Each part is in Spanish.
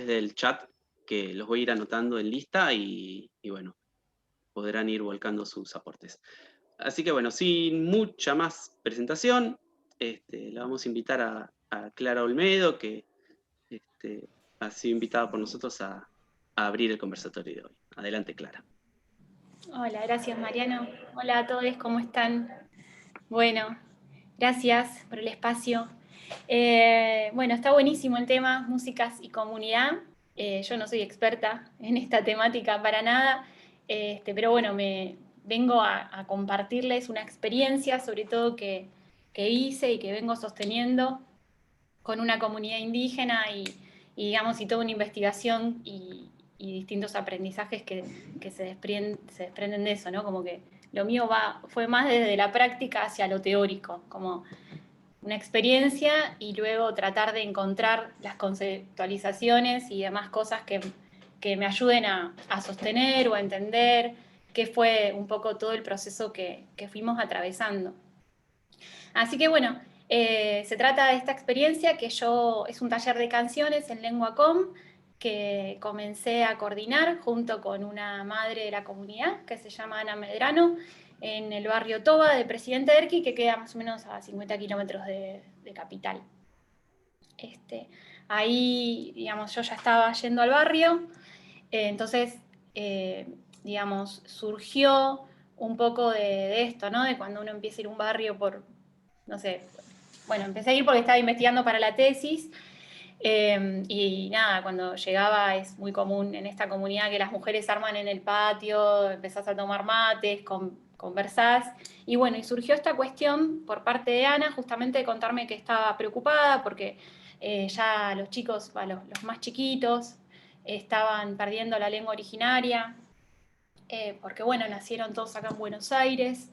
del chat, que los voy a ir anotando en lista y bueno, podrán ir volcando sus aportes. Así que bueno, sin mucha más presentación, la vamos a invitar a Clara Olmedo, que ha sido invitada por nosotros a abrir el conversatorio de hoy. Adelante, Clara. Hola, gracias Mariano. Hola a todos, ¿cómo están? Bueno, gracias por el espacio. Bueno, está buenísimo el tema, músicas y comunidad. Yo no soy experta en esta temática para nada, pero bueno, me vengo a compartirles una experiencia, sobre todo que hice y que vengo sosteniendo con una comunidad indígena y digamos, y toda una investigación y distintos aprendizajes que se desprenden de eso, ¿no? Como que lo mío fue más desde la práctica hacia lo teórico, como una experiencia y luego tratar de encontrar las conceptualizaciones y demás cosas que me ayuden a sostener o a entender qué fue un poco todo el proceso que fuimos atravesando. Así que bueno, se trata de esta experiencia que es un taller de canciones en lengua com que comencé a coordinar junto con una madre de la comunidad que se llama Ana Medrano en el barrio Toba de Presidente Erqui, que queda más o menos a 50 kilómetros de Capital. Ahí, digamos, yo ya estaba yendo al barrio, entonces, digamos, surgió un poco de esto, ¿no? De cuando uno empieza a ir a un barrio por, no sé, bueno, empecé a ir porque estaba investigando para la tesis, y nada, cuando llegaba es muy común en esta comunidad que las mujeres arman en el patio, empezás a tomar mates, conversás, y bueno, y surgió esta cuestión por parte de Ana, justamente de contarme que estaba preocupada porque ya los chicos, los más chiquitos, estaban perdiendo la lengua originaria, porque bueno, nacieron todos acá en Buenos Aires.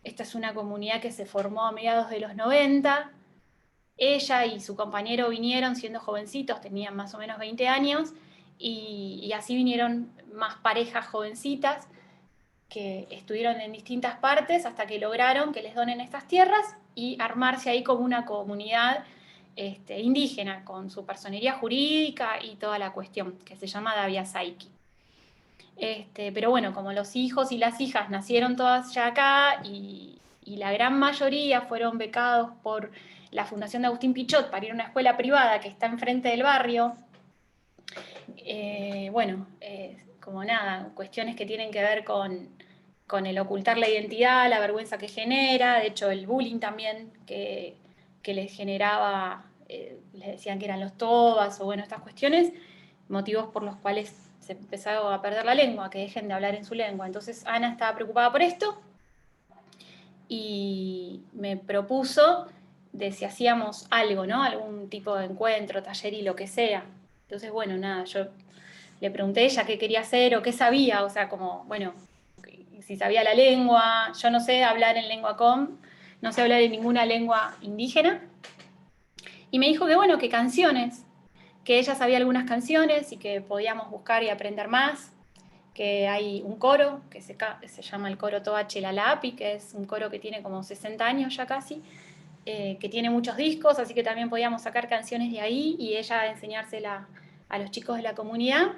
Esta es una comunidad que se formó a mediados de los 90. Ella y su compañero vinieron siendo jovencitos, tenían más o menos 20 años, y así vinieron más parejas jovencitas que estuvieron en distintas partes hasta que lograron que les donen estas tierras y armarse ahí como una comunidad indígena, con su personería jurídica y toda la cuestión, que se llama Davia Saiki. Pero bueno, como los hijos y las hijas nacieron todas ya acá y la gran mayoría fueron becados por la Fundación de Agustín Pichot para ir a una escuela privada que está enfrente del barrio, como nada, cuestiones que tienen que ver con el ocultar la identidad, la vergüenza que genera, de hecho el bullying también que les generaba, les decían que eran los tobas o bueno, estas cuestiones, motivos por los cuales se empezó a perder la lengua, que dejen de hablar en su lengua. Entonces Ana estaba preocupada por esto y me propuso de si hacíamos algo, ¿no? Algún tipo de encuentro, taller y lo que sea. Entonces, bueno, nada, yo le pregunté a ella qué quería hacer o qué sabía, o sea, como, bueno, si sabía la lengua, yo no sé hablar en lengua com, no sé hablar en ninguna lengua indígena. Y me dijo que, bueno, que canciones, que ella sabía algunas canciones y que podíamos buscar y aprender más, que hay un coro que se llama el coro Toache Lalapi, que es un coro que tiene como 60 años ya casi, que tiene muchos discos, así que también podíamos sacar canciones de ahí y ella enseñársela a los chicos de la comunidad.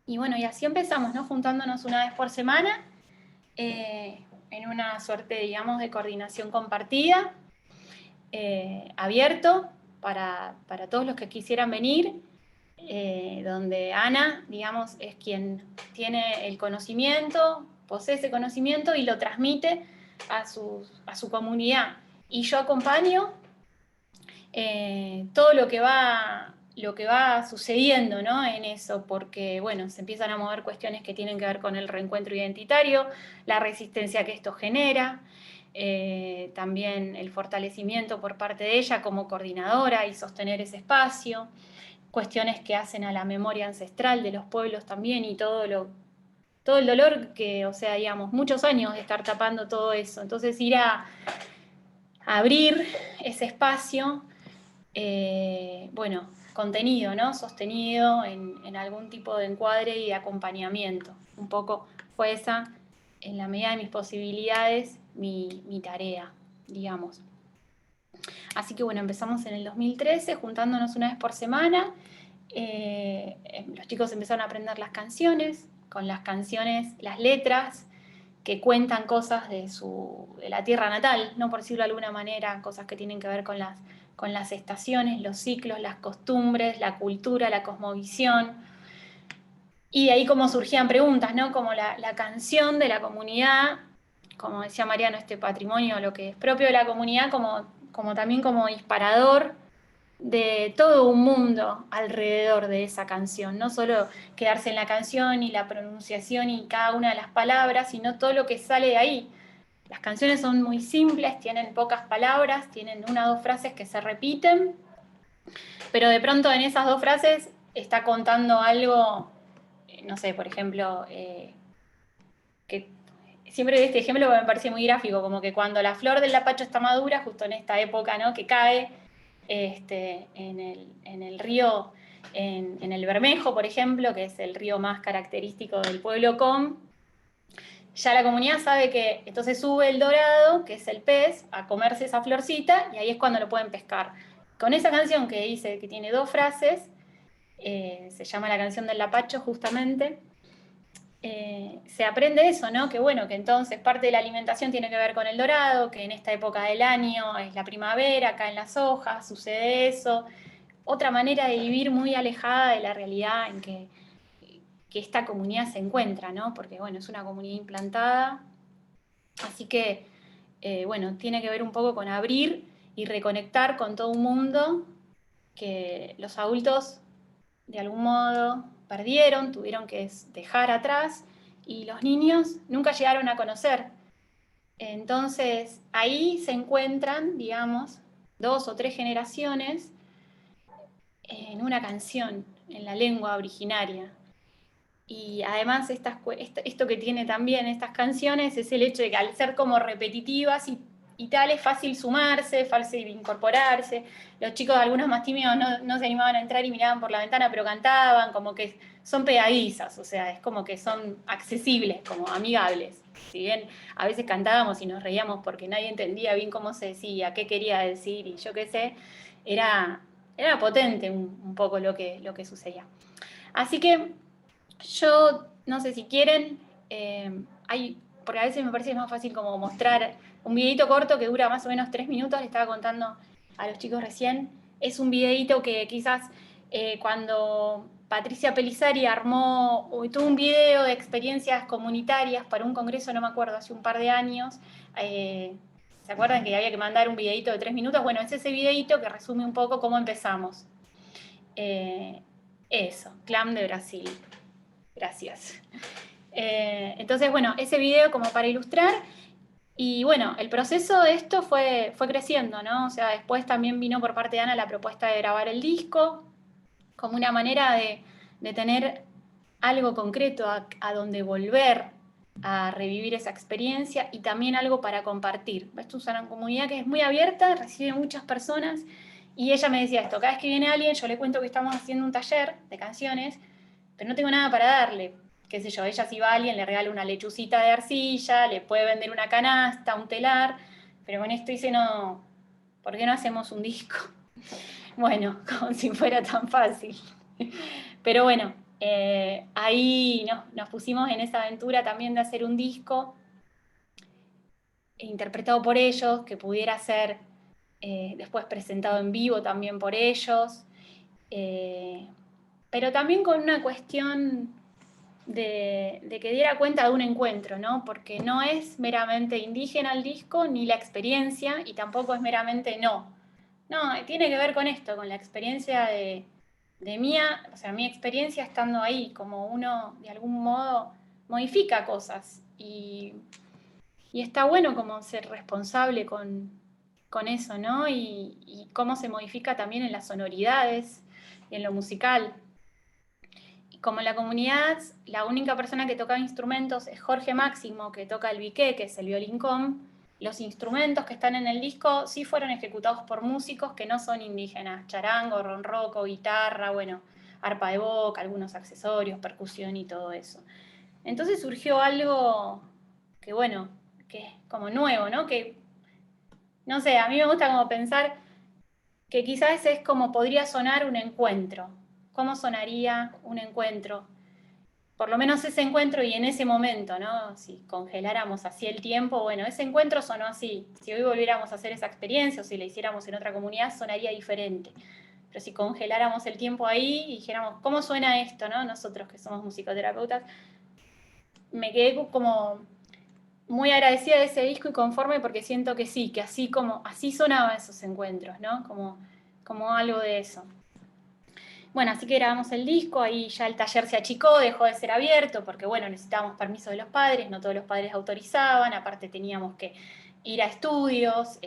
Y bueno, y así empezamos, ¿no? Juntándonos una vez por semana, en una suerte, digamos, de coordinación compartida, abierto para todos los que quisieran venir, donde Ana, digamos, es quien tiene el conocimiento, posee ese conocimiento y lo transmite a su comunidad. Y yo acompaño todo lo que va sucediendo, ¿no? En eso, porque bueno, se empiezan a mover cuestiones que tienen que ver con el reencuentro identitario, la resistencia que esto genera, también el fortalecimiento por parte de ella como coordinadora y sostener ese espacio, cuestiones que hacen a la memoria ancestral de los pueblos también y todo el dolor que, o sea, digamos, muchos años de estar tapando todo eso. Entonces ir a abrir ese espacio, bueno, contenido, ¿no? Sostenido en algún tipo de encuadre y de acompañamiento. Un poco fue esa, en la medida de mis posibilidades, mi tarea, digamos. Así que bueno, empezamos en el 2013, juntándonos una vez por semana, Los chicos empezaron a aprender las canciones, con las canciones, las letras, que cuentan cosas de la tierra natal, ¿no? Por decirlo de alguna manera, cosas que tienen que ver con las estaciones, los ciclos, las costumbres, la cultura, la cosmovisión. Y de ahí como surgían preguntas, ¿no? Como la canción de la comunidad, como decía Mariano, este patrimonio, lo que es propio de la comunidad, como también como disparador de todo un mundo alrededor de esa canción, no solo quedarse en la canción y la pronunciación y cada una de las palabras, sino todo lo que sale de ahí. Las canciones son muy simples, tienen pocas palabras, tienen una o dos frases que se repiten, pero de pronto en esas dos frases está contando algo, no sé, por ejemplo, que siempre doy este ejemplo porque me parece muy gráfico, como que cuando la flor del lapacho está madura, justo en esta época, ¿no? Que cae en el río, en el Bermejo, por ejemplo, que es el río más característico del pueblo Com, ya la comunidad sabe que entonces sube el dorado, que es el pez, a comerse esa florcita, y ahí es cuando lo pueden pescar. Con esa canción que dice que tiene dos frases, se llama la canción del lapacho justamente, se aprende eso, ¿no? Que bueno, que entonces parte de la alimentación tiene que ver con el dorado, que en esta época del año es la primavera, caen las hojas, sucede eso. Otra manera de vivir muy alejada de la realidad en que esta comunidad se encuentra, ¿no? Porque bueno, es una comunidad implantada, así que bueno, tiene que ver un poco con abrir y reconectar con todo un mundo que los adultos de algún modo perdieron, tuvieron que dejar atrás y los niños nunca llegaron a conocer. Entonces ahí se encuentran, digamos, 2 o 3 generaciones en una canción, en la lengua originaria. Y además esto que tiene también estas canciones es el hecho de que al ser como repetitivas y tal, es fácil sumarse, fácil incorporarse. Los chicos, algunos más tímidos, no se animaban a entrar y miraban por la ventana, pero cantaban, como que son pegadizas, o sea, es como que son accesibles, como amigables. Si bien a veces cantábamos y nos reíamos porque nadie entendía bien cómo se decía, qué quería decir y yo qué sé, era potente un poco lo que sucedía. Así que yo no sé si quieren, porque a veces me parece más fácil como mostrar un videito corto que dura más o menos 3 minutos, le estaba contando a los chicos recién, es un videito que quizás cuando Patricia Pelizari tuvo un video de experiencias comunitarias para un congreso, no me acuerdo, hace un par de años, ¿se acuerdan que había que mandar un videito de 3 minutos? Bueno, es ese videito que resume un poco cómo empezamos. Eso, Clam de Brasil. Gracias. Entonces, bueno, ese video como para ilustrar, y bueno, el proceso de esto fue creciendo, ¿no? O sea, después también vino por parte de Ana la propuesta de grabar el disco, como una manera de tener algo concreto a donde volver a revivir esa experiencia y también algo para compartir. Esto es una comunidad que es muy abierta, recibe muchas personas, y ella me decía esto, cada vez que viene alguien yo le cuento que estamos haciendo un taller de canciones, pero no tengo nada para darle. Qué sé yo, ella si va a alguien le regala una lechucita de arcilla, le puede vender una canasta, un telar, pero con esto dice, no, ¿por qué no hacemos un disco? Bueno, como si fuera tan fácil. Pero bueno, ahí nos pusimos en esa aventura también de hacer un disco interpretado por ellos, que pudiera ser después presentado en vivo también por ellos, pero también con una cuestión de que diera cuenta de un encuentro, ¿no? Porque no es meramente indígena el disco, ni la experiencia, y tampoco es meramente no. No, tiene que ver con esto, con la experiencia de mía, o sea, mi experiencia estando ahí, como uno de algún modo modifica cosas. Y está bueno como ser responsable con eso, ¿no? Y cómo se modifica también en las sonoridades y en lo musical. Como en la comunidad, la única persona que tocaba instrumentos es Jorge Máximo, que toca el biqué, que es el violincón. Los instrumentos que están en el disco sí fueron ejecutados por músicos que no son indígenas, charango, ronroco, guitarra, bueno, arpa de boca, algunos accesorios, percusión y todo eso. Entonces surgió algo que, bueno, que es como nuevo, ¿no? Que, no sé, a mí me gusta como pensar que quizás es como podría sonar un encuentro cómo sonaría un encuentro. Por lo menos ese encuentro y en ese momento, ¿no? Si congeláramos así el tiempo, bueno, ese encuentro sonó así. Si hoy volviéramos a hacer esa experiencia o si la hiciéramos en otra comunidad, sonaría diferente. Pero si congeláramos el tiempo ahí y dijéramos, ¿cómo suena esto, no? Nosotros que somos musicoterapeutas, me quedé como muy agradecida de ese disco y conforme porque siento que sí, que así sonaban esos encuentros, ¿no? Como algo de eso. Bueno, así que grabamos el disco, ahí ya el taller se achicó, dejó de ser abierto, porque bueno, necesitábamos permiso de los padres, no todos los padres autorizaban, aparte teníamos que ir a estudios,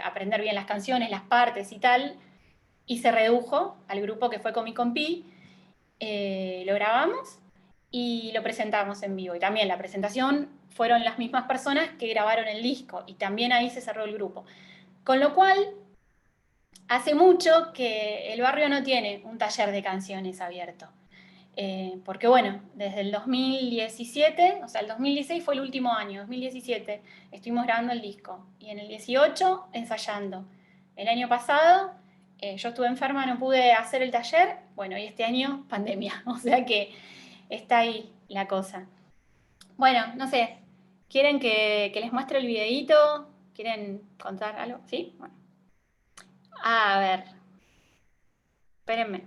aprender bien las canciones, las partes y tal, y se redujo al grupo que fue con mi compi, lo grabamos y lo presentamos en vivo. Y también la presentación fueron las mismas personas que grabaron el disco, y también ahí se cerró el grupo. Con lo cual, hace mucho que el barrio no tiene un taller de canciones abierto. Porque bueno, desde el 2017, o sea, el 2016 fue el último año, 2017 estuvimos grabando el disco, y en el 18 ensayando. El año pasado yo estuve enferma, no pude hacer el taller, bueno, y este año pandemia, o sea que está ahí la cosa. Bueno, no sé, ¿quieren que les muestre el videíto? ¿Quieren contar algo? ¿Sí? Bueno. A ver, espérenme.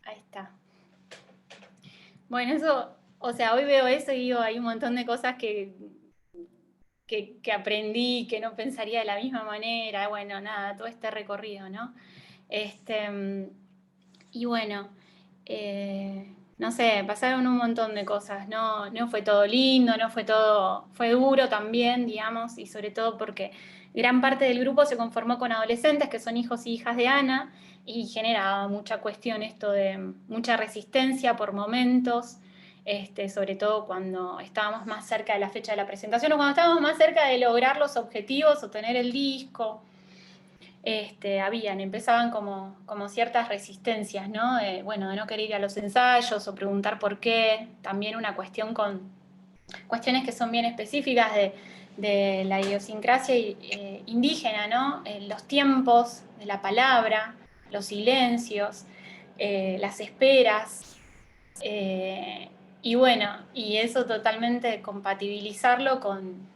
Ahí está. Bueno, eso, o sea, hoy veo eso y digo, hay un montón de cosas que aprendí, que no pensaría de la misma manera, bueno, nada, todo este recorrido, ¿no? Y bueno, no sé, pasaron un montón de cosas, no fue todo lindo, fue duro también, digamos, y sobre todo porque gran parte del grupo se conformó con adolescentes que son hijos y hijas de Ana, y generaba mucha cuestión esto de mucha resistencia por momentos, sobre todo cuando estábamos más cerca de la fecha de la presentación o cuando estábamos más cerca de lograr los objetivos o tener el disco. Empezaban como ciertas resistencias, ¿no? De no querer ir a los ensayos o preguntar por qué. También una cuestión con cuestiones que son bien específicas de de la idiosincrasia indígena, ¿no? Los tiempos de la palabra, los silencios, las esperas, y bueno, y eso totalmente compatibilizarlo con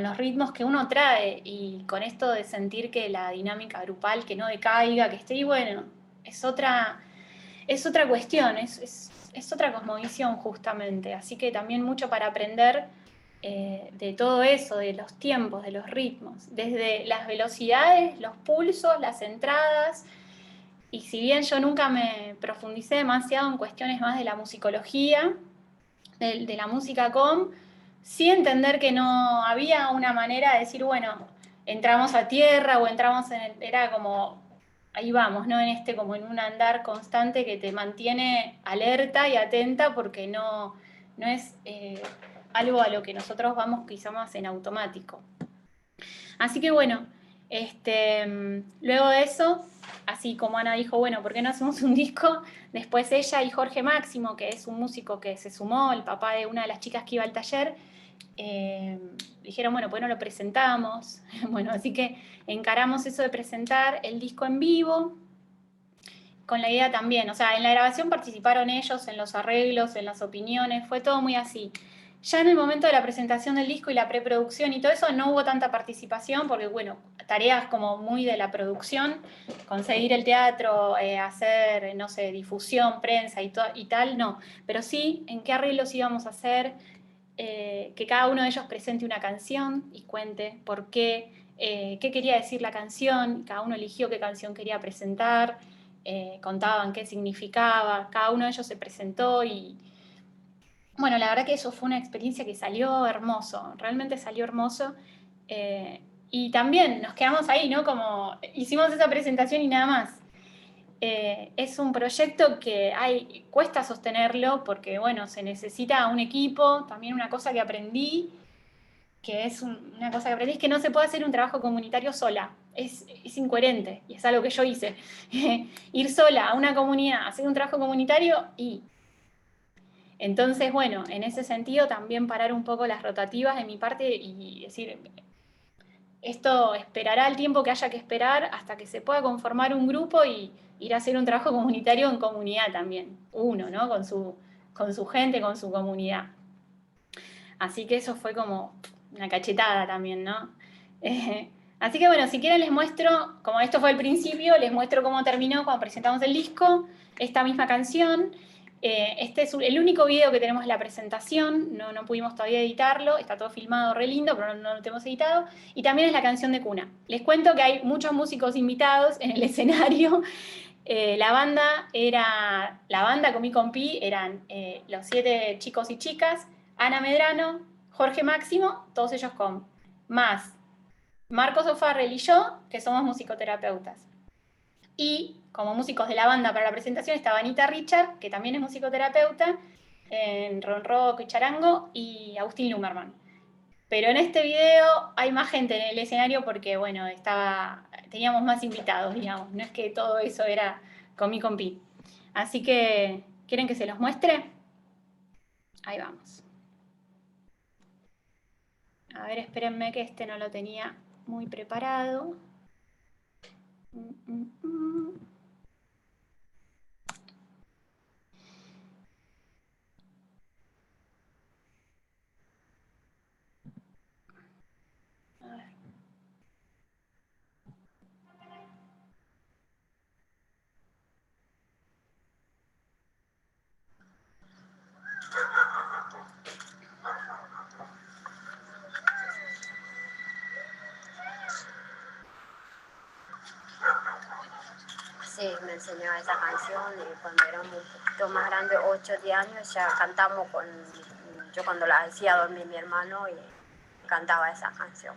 los ritmos que uno trae y con esto de sentir que la dinámica grupal que no decaiga, que esté, y bueno, es otra cuestión, es otra cosmovisión justamente, así que también mucho para aprender de todo eso, de los tiempos, de los ritmos, desde las velocidades, los pulsos, las entradas, y si bien yo nunca me profundicé demasiado en cuestiones más de la musicología, de la música sí entender que no había una manera de decir, bueno, entramos a tierra o entramos era como, ahí vamos, ¿no? Como en un andar constante que te mantiene alerta y atenta porque no es algo a lo que nosotros vamos quizá más en automático. Así que bueno, luego de eso, así como Ana dijo, bueno, ¿por qué no hacemos un disco? Después ella y Jorge Máximo, que es un músico que se sumó, el papá de una de las chicas que iba al taller, dijeron, bueno, pues no lo presentamos. Bueno, así que encaramos eso de presentar el disco en vivo, con la idea también, o sea, en la grabación participaron ellos, en los arreglos, en las opiniones, fue todo muy así. Ya en el momento de la presentación del disco y la preproducción y todo eso no hubo tanta participación porque, bueno, tareas como muy de la producción, conseguir el teatro, hacer, no sé, difusión, prensa y tal, no. Pero sí, en qué arreglos íbamos a hacer, que cada uno de ellos presente una canción y cuente por qué, qué quería decir la canción, cada uno eligió qué canción quería presentar, contaban qué significaba, cada uno de ellos se presentó y bueno, la verdad que eso fue una experiencia que salió hermoso, realmente salió hermoso. Y también nos quedamos ahí, ¿no? Como hicimos esa presentación y nada más. Es un proyecto que cuesta sostenerlo porque, bueno, se necesita un equipo, también una cosa que aprendí, una cosa que aprendí es que no se puede hacer un trabajo comunitario sola, es incoherente y es algo que yo hice. Ir sola a una comunidad, hacer un trabajo comunitario y... Entonces, bueno, en ese sentido también parar un poco las rotativas de mi parte y decir, esto esperará el tiempo que haya que esperar hasta que se pueda conformar un grupo y ir a hacer un trabajo comunitario en comunidad también, uno, ¿no? Con su gente, con su comunidad. Así que eso fue como una cachetada también, ¿no? Así que bueno, si quieren les muestro, como esto fue el principio, les muestro cómo terminó cuando presentamos el disco, esta misma canción. Este es el único video que tenemos en la presentación, no pudimos todavía editarlo, está todo filmado re lindo, pero no lo tenemos editado. Y también es la canción de cuna. Les cuento que hay muchos músicos invitados en el escenario. La banda con mi compi eran los 7 chicos y chicas, Ana Medrano, Jorge Máximo, todos ellos más Marcos O'Farrell y yo, que somos musicoterapeutas. Y como músicos de la banda para la presentación estaba Anita Richard, que también es musicoterapeuta, en Ron Rock y Charango, y Agustín Lumerman. Pero en este video hay más gente en el escenario porque, bueno, teníamos más invitados, digamos. No es que todo eso era con mi compi. Así que, ¿quieren que se los muestre? Ahí vamos. A ver, espérenme que este no lo tenía muy preparado. A ver. Sí, me enseñó esa canción y cuando éramos un poquito más grandes, 8 o 10 años, ya cantamos yo cuando la hacía dormir mi hermano y cantaba esa canción.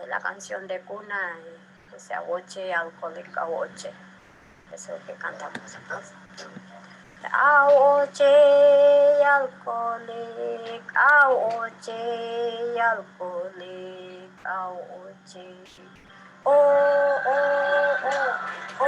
La canción de cuna, que sea Boche, Alcohólica Boche, eso es lo que cantamos. Oche, Alcohólic, Oche, Alcohólic, Oche. Oh, oh, oh, oh, oh,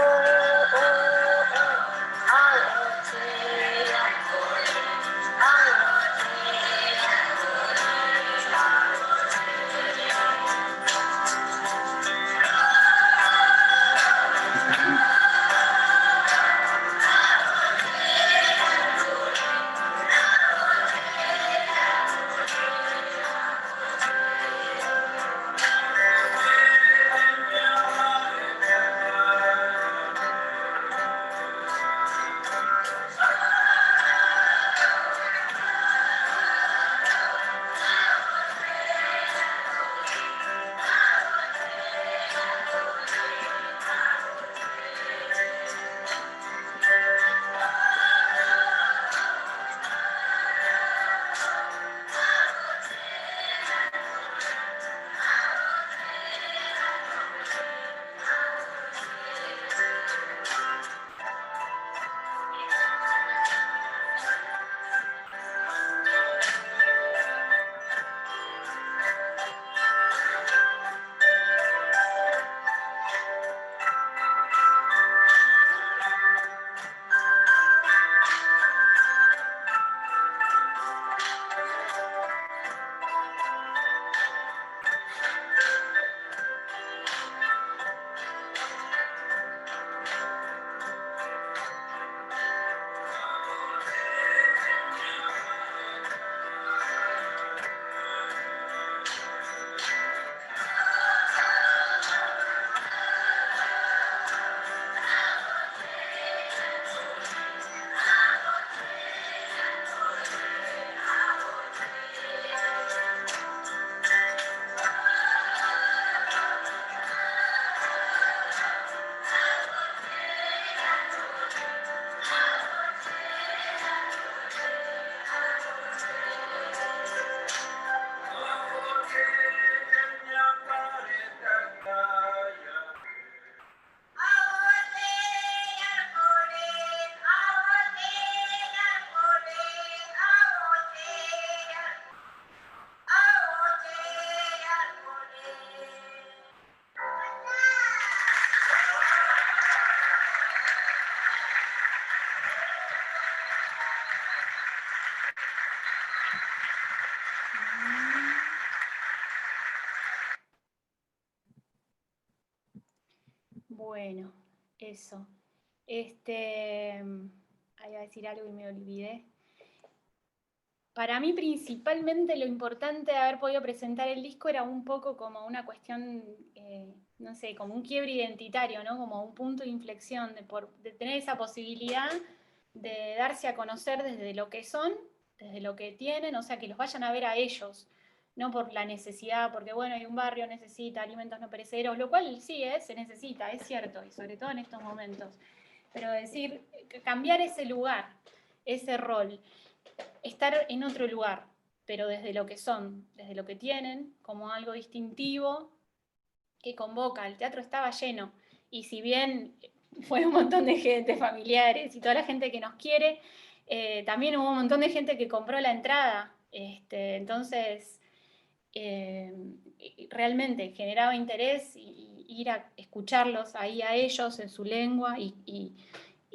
Bueno, eso. Ahí iba a decir algo y me olvidé. Para mí principalmente lo importante de haber podido presentar el disco era un poco como una cuestión, no sé, como un quiebre identitario, ¿no? Como un punto de inflexión, de tener esa posibilidad de darse a conocer desde lo que son, desde lo que tienen, o sea, que los vayan a ver a ellos, no por la necesidad, porque bueno, hay un barrio necesita alimentos no perecederos, lo cual sí, se necesita, es cierto, y sobre todo en estos momentos. Pero decir, cambiar ese lugar, ese rol, estar en otro lugar, pero desde lo que son, desde lo que tienen, como algo distintivo que convoca. El teatro estaba lleno, y si bien fue un montón de gente, familiares y toda la gente que nos quiere, también hubo un montón de gente que compró la entrada. Entonces, realmente generaba interés ir a escucharlos ahí a ellos en su lengua y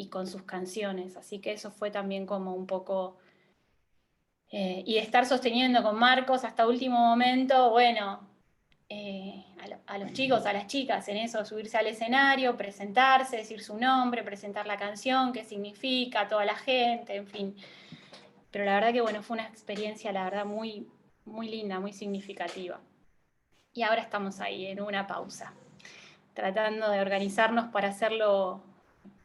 con sus canciones. Así que eso fue también como un poco... y estar sosteniendo con Marcos hasta último momento, bueno, a los chicos, a las chicas, en eso, subirse al escenario, presentarse, decir su nombre, presentar la canción, qué significa, toda la gente, en fin. Pero la verdad que, bueno, fue una experiencia, la verdad, muy, muy linda, muy significativa. Y ahora estamos ahí, en una pausa, tratando de organizarnos para hacerlo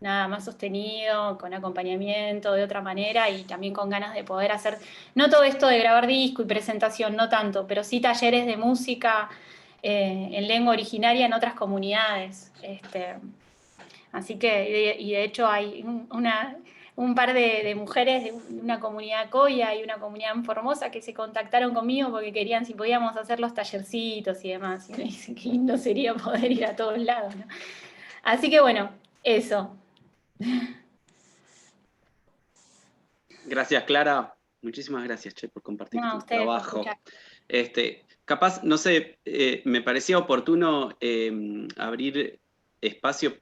nada más sostenido, con acompañamiento de otra manera y también con ganas de poder hacer, no todo esto de grabar disco y presentación, no tanto, pero sí talleres de música en lengua originaria en otras comunidades. Así que, y de hecho hay un par de mujeres de una comunidad coya y una comunidad en Formosa que se contactaron conmigo porque querían si podíamos hacer los tallercitos y demás. Y me dicen qué lindo sería poder ir a todos lados, ¿no? Así que bueno, eso. Gracias, Clara. Muchísimas gracias, Che, por compartir No, tu ustedes por trabajo. escuchar. Capaz, no sé, me parecía oportuno abrir espacio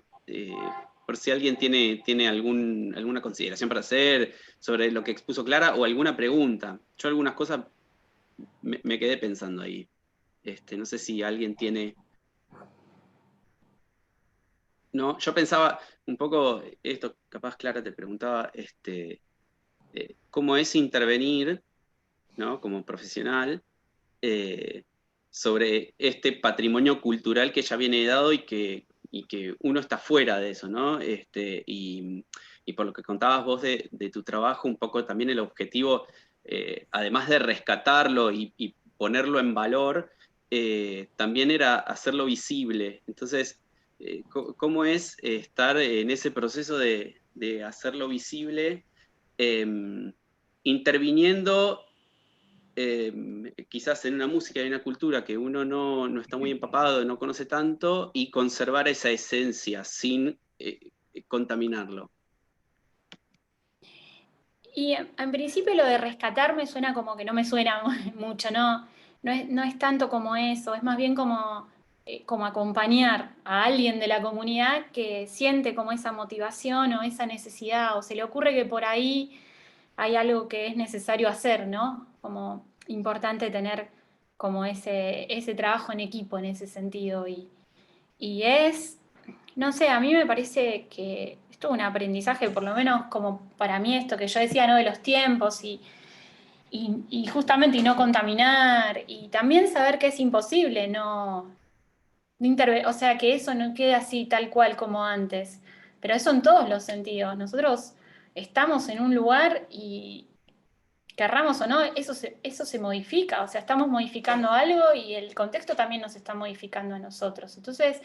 por si alguien tiene alguna consideración para hacer sobre lo que expuso Clara o alguna pregunta. Yo algunas cosas me quedé pensando ahí. No sé si alguien tiene... No, yo pensaba un poco, esto capaz Clara te preguntaba, cómo es intervenir, ¿no? Como profesional, sobre este patrimonio cultural que ya viene dado y que uno está fuera de eso, ¿no? Y por lo que contabas vos de tu trabajo, un poco también el objetivo, además de rescatarlo y ponerlo en valor, también era hacerlo visible. Entonces, ¿cómo es estar en ese proceso de hacerlo visible, interviniendo quizás en una música y una cultura que uno no está muy empapado, no conoce tanto, y conservar esa esencia sin contaminarlo? Y en principio lo de rescatar me suena como que no me suena mucho, ¿no? No es tanto como eso, es más bien como acompañar a alguien de la comunidad que siente como esa motivación o esa necesidad, o se le ocurre que por ahí hay algo que es necesario hacer, ¿no? Como importante tener como ese trabajo en equipo en ese sentido. Y no sé, a mí me parece que es todo un aprendizaje, por lo menos como para mí esto que yo decía, ¿no? De los tiempos y justamente y no contaminar y también saber que es imposible, o sea, que eso no quede así tal cual como antes, pero eso en todos los sentidos. Nosotros estamos en un lugar y querramos o no, eso se modifica, o sea, estamos modificando algo y el contexto también nos está modificando a nosotros. Entonces,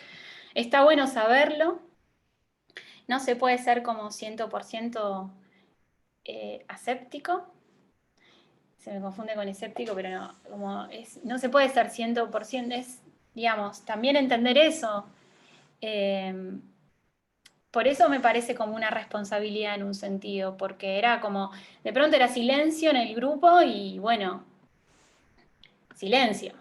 está bueno saberlo. No se puede ser como 100% aséptico. Se me confunde con escéptico, pero no, no se puede ser 100%, es, digamos, también entender eso. Eh, por eso me parece como una responsabilidad en un sentido, porque era como, de pronto era silencio en el grupo y bueno, silencio.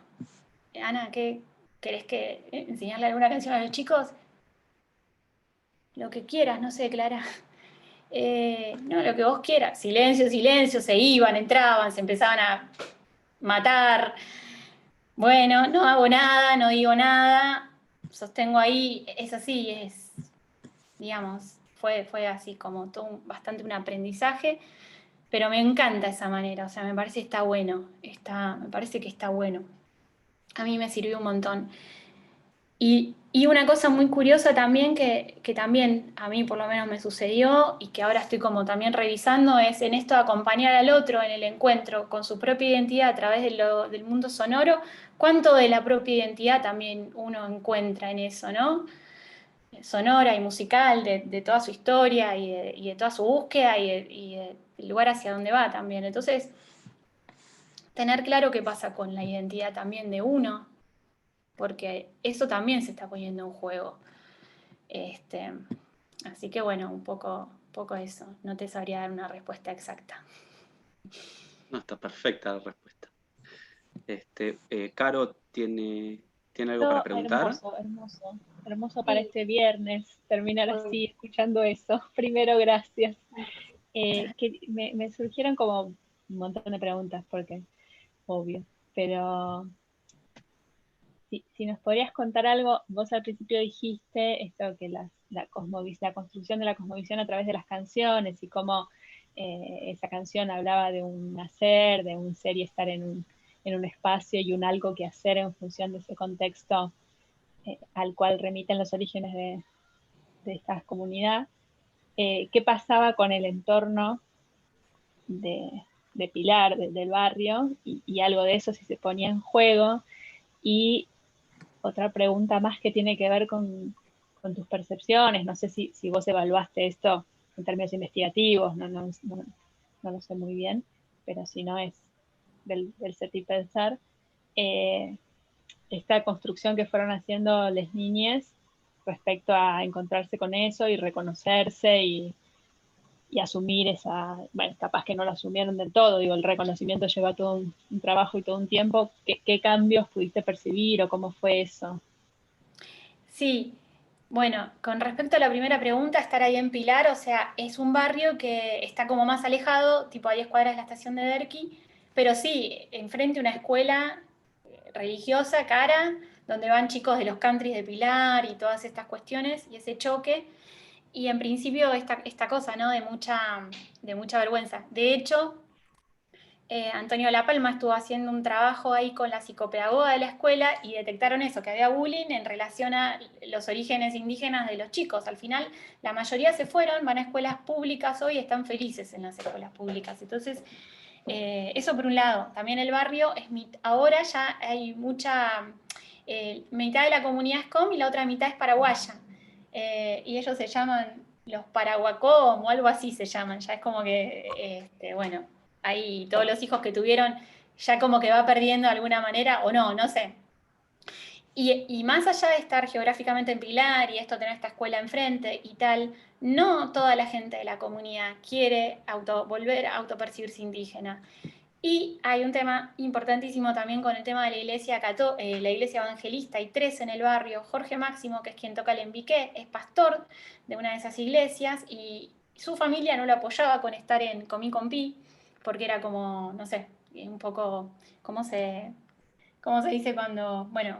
Ana, ¿qué querés que enseñarle alguna canción a los chicos? Lo que quieras, no sé, Clara. No, lo que vos quieras. Silencio, silencio, se iban, entraban, se empezaban a matar. Bueno, no hago nada, no digo nada. sostengo ahí, es así, digamos, fue así como todo bastante un aprendizaje, pero me encanta esa manera, o sea, me parece que está bueno, me parece que está bueno. A mí me sirvió un montón. Y una cosa muy curiosa también que también a mí por lo menos me sucedió y que ahora estoy como también revisando es en esto de acompañar al otro en el encuentro con su propia identidad a través del mundo sonoro, cuánto de la propia identidad también uno encuentra en eso, ¿no? Sonora y musical, de toda su historia y de toda su búsqueda y del lugar hacia donde va también. Entonces, tener claro qué pasa con la identidad también de uno, porque eso también se está poniendo en juego. Así que bueno, un poco eso. No te sabría dar una respuesta exacta. No, está perfecta la respuesta. Caro tiene algo para No, preguntar. hermoso, hermoso. Hermoso para este viernes, terminar así, escuchando eso. Primero, gracias. Que me surgieron como un montón de preguntas, porque obvio, pero si nos podrías contar algo, vos al principio dijiste esto que la construcción de la cosmovisión a través de las canciones y cómo esa canción hablaba de un nacer, de un ser y estar en un espacio y un algo que hacer en función de ese contexto al cual remiten los orígenes de esta comunidad. ¿Qué pasaba con el entorno de Pilar, del barrio, y algo de eso si se ponía en juego? Y otra pregunta más que tiene que ver con tus percepciones, no sé si vos evaluaste esto en términos investigativos, no lo sé muy bien, pero si no es del ser y pensar, esta construcción que fueron haciendo las niñas respecto a encontrarse con eso y reconocerse y asumir esa, bueno, capaz que no lo asumieron del todo, digo, el reconocimiento lleva todo un trabajo y todo un tiempo. ¿Qué cambios pudiste percibir o cómo fue eso? Sí, bueno, con respecto a la primera pregunta, estar ahí en Pilar, o sea, es un barrio que está como más alejado, tipo a 10 cuadras de la estación de Derqui, pero sí, enfrente una escuela religiosa, cara, donde van chicos de los countries de Pilar y todas estas cuestiones y ese choque. Y en principio esta cosa, ¿no? De mucha vergüenza. De hecho, Antonio La Palma estuvo haciendo un trabajo ahí con la psicopedagoga de la escuela y detectaron eso, que había bullying en relación a los orígenes indígenas de los chicos. Al final, la mayoría se fueron, van a escuelas públicas hoy y están felices en las escuelas públicas. Entonces, eso por un lado. También el barrio, ahora ya hay mitad de la comunidad es com y la otra mitad es paraguaya. Y ellos se llaman los paraguacom o algo así se llaman. Ya es como que, bueno, ahí todos los hijos que tuvieron ya como que va perdiendo de alguna manera, o no sé. Y más allá de estar geográficamente en Pilar y esto tener esta escuela enfrente y tal, no toda la gente de la comunidad quiere volver a autopercibirse indígena. Y hay un tema importantísimo también con el tema de la iglesia evangelista. Hay 3 en el barrio. Jorge Máximo, que es quien toca el embiqué, es pastor de una de esas iglesias y su familia no lo apoyaba con estar en Comí Compí, porque era como, no sé, un poco, ¿cómo se dice cuando, bueno,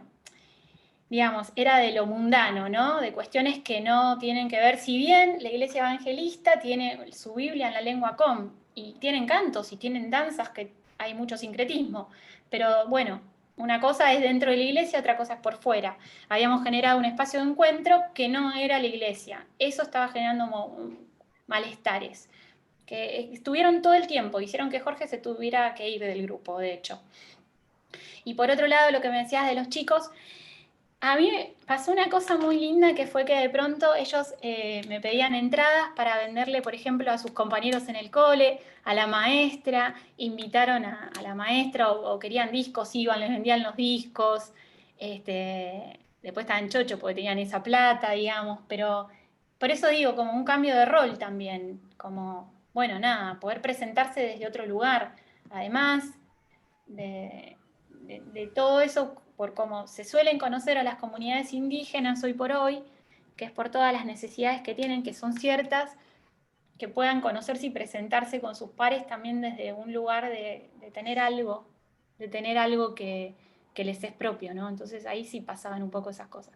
digamos, era de lo mundano, ¿no? De cuestiones que no tienen que ver, si bien la iglesia evangelista tiene su Biblia en la lengua com, y tienen cantos y tienen danzas que hay mucho sincretismo, pero bueno, una cosa es dentro de la iglesia, otra cosa es por fuera. Habíamos generado un espacio de encuentro que no era la iglesia. Eso estaba generando malestares, que estuvieron todo el tiempo, hicieron que Jorge se tuviera que ir del grupo, de hecho. Y por otro lado, lo que me decías de los chicos, a mí me pasó una cosa muy linda que fue que de pronto ellos me pedían entradas para venderle, por ejemplo, a sus compañeros en el cole, a la maestra, invitaron a la maestra o querían discos, iban, les vendían los discos, después estaban chochos porque tenían esa plata, digamos, pero por eso digo, como un cambio de rol también, como, bueno, nada, poder presentarse desde otro lugar, además de todo eso, por cómo se suelen conocer a las comunidades indígenas hoy por hoy, que es por todas las necesidades que tienen, que son ciertas, que puedan conocerse y presentarse con sus pares también desde un lugar de tener algo que les es propio, ¿no? Entonces ahí sí pasaban un poco esas cosas.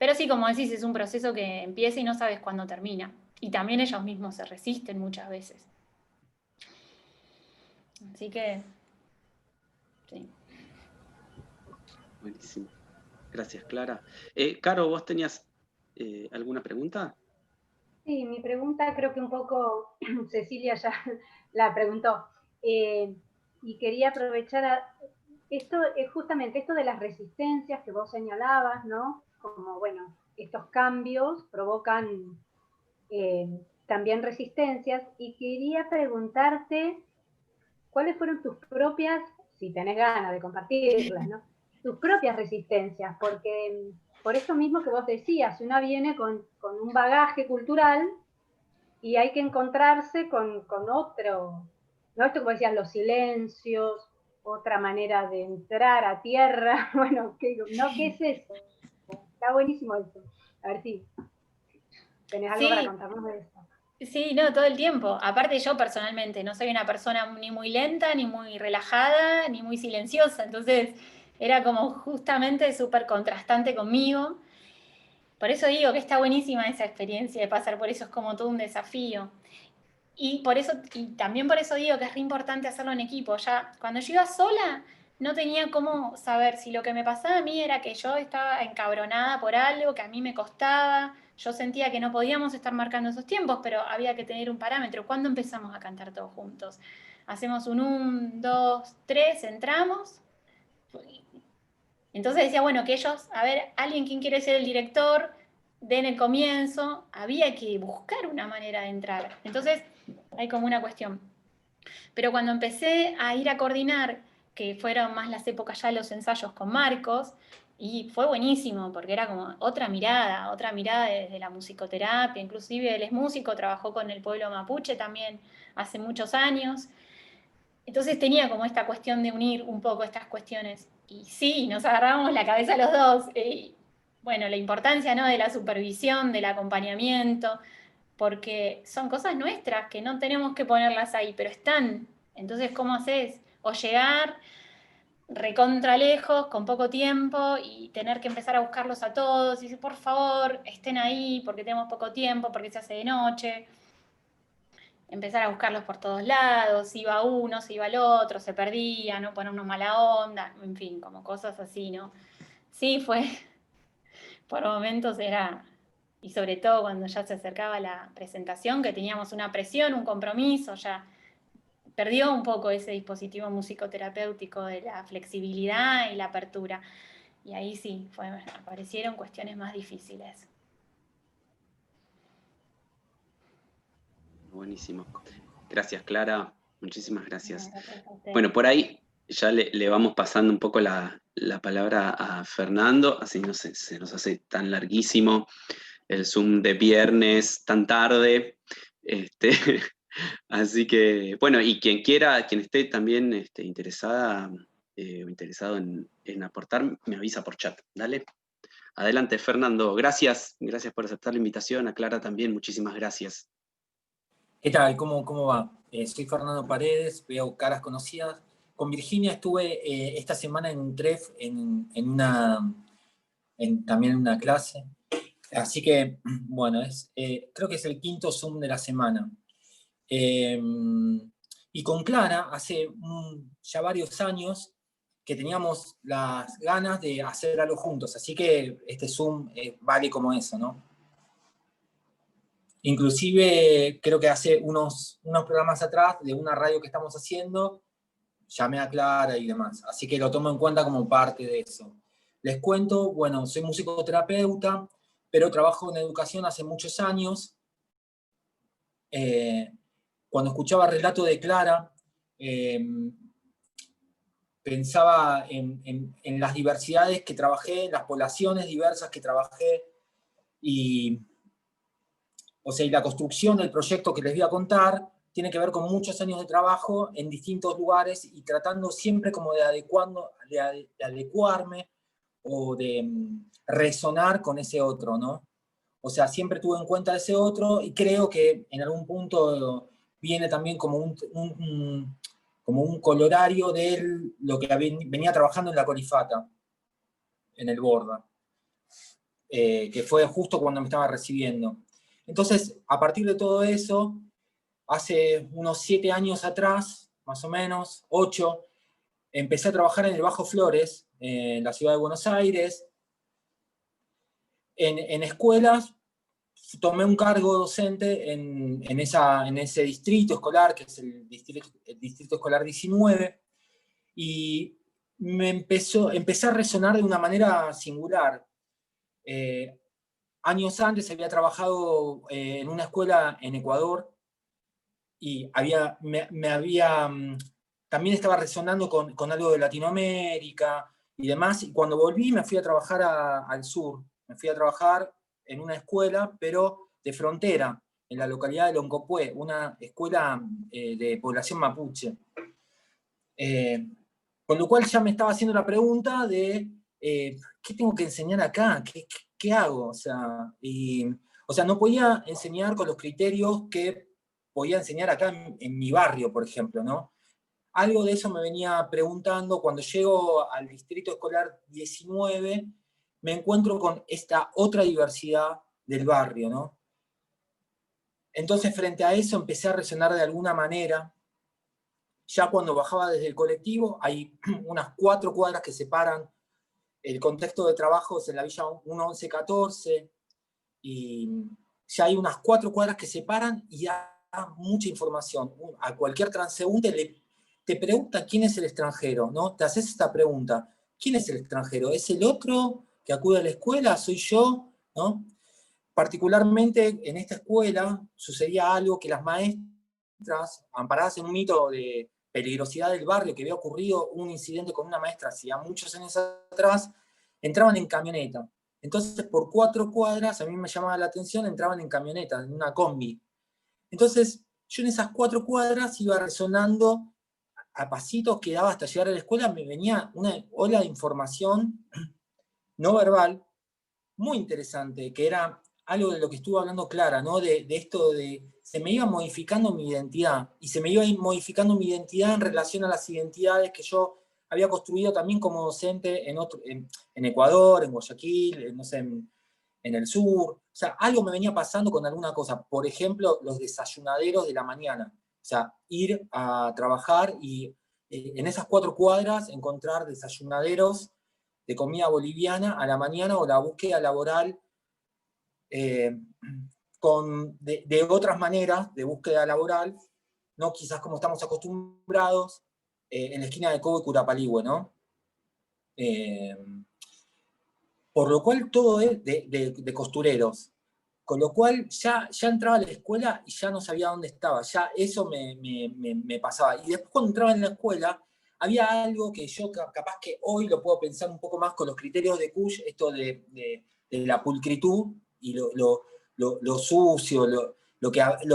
Pero sí, como decís, es un proceso que empieza y no sabes cuándo termina. Y también ellos mismos se resisten muchas veces. Así que, sí. Buenísimo. Gracias, Clara. Caro, ¿vos tenías alguna pregunta? Sí, mi pregunta creo que un poco Cecilia ya la preguntó. Y quería aprovechar esto, justamente esto de las resistencias que vos señalabas, ¿no? Como, bueno, estos cambios provocan también resistencias, y quería preguntarte cuáles fueron tus propias, si tenés ganas de compartirlas, ¿no? Tus propias resistencias, porque por eso mismo que vos decías, una viene con un bagaje cultural y hay que encontrarse con otro, ¿no? Esto como decían, los silencios, otra manera de entrar a tierra, bueno, ¿qué es eso? Está buenísimo eso. A ver si tenés algo para Sí, contarnos de eso. sí, no, todo el tiempo. Aparte yo personalmente no soy una persona ni muy lenta, ni muy relajada, ni muy silenciosa. Entonces era como justamente súper contrastante conmigo. Por eso digo que está buenísima esa experiencia de pasar por eso, es como todo un desafío. Y por eso, y también por eso digo que es re importante hacerlo en equipo. Ya cuando yo iba sola, no tenía cómo saber si lo que me pasaba a mí era que yo estaba encabronada por algo que a mí me costaba. Yo sentía que no podíamos estar marcando esos tiempos, pero había que tener un parámetro. ¿Cuándo empezamos a cantar todos juntos? Hacemos un 1, 2, 3, entramos. Entonces decía, bueno, que ellos, a ver, alguien quien quiere ser el director, den el comienzo, había que buscar una manera de entrar. Entonces, hay como una cuestión. Pero cuando empecé a ir a coordinar, que fueron más las épocas ya de los ensayos con Marcos, y fue buenísimo, porque era como otra mirada desde la musicoterapia, inclusive él es músico, trabajó con el pueblo mapuche también hace muchos años. Entonces tenía como esta cuestión de unir un poco estas cuestiones. Y sí, nos agarramos la cabeza los dos. Bueno, la importancia, ¿no?, de la supervisión, del acompañamiento, porque son cosas nuestras que no tenemos que ponerlas ahí, pero están. Entonces, ¿cómo haces? O llegar recontra lejos, con poco tiempo, y tener que empezar a buscarlos a todos, y decir, por favor, estén ahí, porque tenemos poco tiempo, porque se hace de noche. Empezar a buscarlos por todos lados, iba uno, se iba el otro, se perdía, no ponernos mala onda, en fin, como cosas así, ¿no? Sí, fue, por momentos era, y sobre todo cuando ya se acercaba la presentación, que teníamos una presión, un compromiso, ya perdió un poco ese dispositivo musicoterapéutico de la flexibilidad y la apertura. Y ahí sí, aparecieron cuestiones más difíciles. Buenísimo. Gracias, Clara. Muchísimas gracias. Gracias a ustedes. Bueno, por ahí ya le vamos pasando un poco la palabra a Fernando, así no se nos hace tan larguísimo el Zoom de viernes tan tarde. Así que, bueno, y quien quiera, quien esté también interesada o interesado en aportar, me avisa por chat. Dale. Adelante, Fernando. Gracias por aceptar la invitación. A Clara también, muchísimas gracias. ¿Qué tal? ¿Cómo va? Soy Fernando Paredes, veo caras conocidas. Con Virginia estuve esta semana en un TREF, también en una clase. Así que, bueno, creo que es el quinto Zoom de la semana. Y con Clara, hace ya varios años que teníamos las ganas de hacer algo juntos. Así que este Zoom vale como eso, ¿no? Inclusive, creo que hace unos programas atrás, de una radio que estamos haciendo, llamé a Clara y demás. Así que lo tomo en cuenta como parte de eso. Les cuento, bueno, soy musicoterapeuta, pero trabajo en educación hace muchos años. Cuando escuchaba el relato de Clara, pensaba en las diversidades que trabajé, las poblaciones diversas que trabajé, y la construcción del proyecto que les voy a contar tiene que ver con muchos años de trabajo en distintos lugares y tratando siempre como de adecuarme o de resonar con ese otro, ¿no? O sea, siempre tuve en cuenta ese otro y creo que en algún punto viene también como un colorario de lo que venía trabajando en la Colifata, en el Borda. que fue justo cuando me estaba recibiendo. Entonces, a partir de todo eso, hace unos 7 años atrás, más o menos, 8, empecé a trabajar en el Bajo Flores, en la ciudad de Buenos Aires, en escuelas. Tomé un cargo docente en ese distrito escolar, que es el distrito escolar 19, y empecé a resonar de una manera singular. Años antes había trabajado en una escuela en Ecuador, y también estaba resonando con algo de Latinoamérica y demás, y cuando volví me fui a trabajar al sur, me fui a trabajar en una escuela, pero de frontera, en la localidad de Loncopué, una escuela de población mapuche. Con lo cual ya me estaba haciendo la pregunta de ¿qué tengo que enseñar acá? ¿Qué hago? O sea, no podía enseñar con los criterios que podía enseñar acá en mi barrio, por ejemplo, ¿no? Algo de eso me venía preguntando. Cuando llego al distrito escolar 19, me encuentro con esta otra diversidad del barrio, ¿no? Entonces, frente a eso, empecé a resonar de alguna manera. Ya cuando bajaba desde el colectivo, hay unas 4 cuadras que separan el contexto de trabajos en la Villa 1114, y ya hay unas 4 cuadras que separan y da mucha información. A cualquier transeúnte te pregunta quién es el extranjero, ¿no? Te haces esta pregunta: ¿quién es el extranjero? ¿Es el otro que acude a la escuela? ¿Soy yo? ¿No? Particularmente en esta escuela sucedía algo que las maestras, amparadas en un mito de peligrosidad del barrio, que había ocurrido un incidente con una maestra hacía muchos años atrás, entraban en camioneta. Entonces, por 4 cuadras, a mí me llamaba la atención, entraban en camioneta, en una combi. Entonces, yo en esas 4 cuadras iba resonando a pasitos que daba hasta llegar a la escuela. Me venía una ola de información no verbal muy interesante, que era algo de lo que estuvo hablando Clara, ¿no? De esto de se me iba modificando mi identidad, y se me iba modificando mi identidad en relación a las identidades que yo había construido también como docente en Ecuador, en Guayaquil, no sé, en el sur. O sea, algo me venía pasando con alguna cosa. Por ejemplo, los desayunaderos de la mañana. O sea, ir a trabajar y en esas 4 cuadras encontrar desayunaderos de comida boliviana a la mañana, o la búsqueda laboral de otras maneras de búsqueda laboral, no quizás como estamos acostumbrados, en la esquina de Cobo y Curapaligüe, ¿no? Por lo cual todo es de costureros. Con lo cual ya entraba a la escuela y ya no sabía dónde estaba. Ya eso me pasaba. Y después, cuando entraba en la escuela, había algo que yo capaz que hoy lo puedo pensar un poco más con los criterios de Kusch, esto de la pulcritud y lo sucio, lo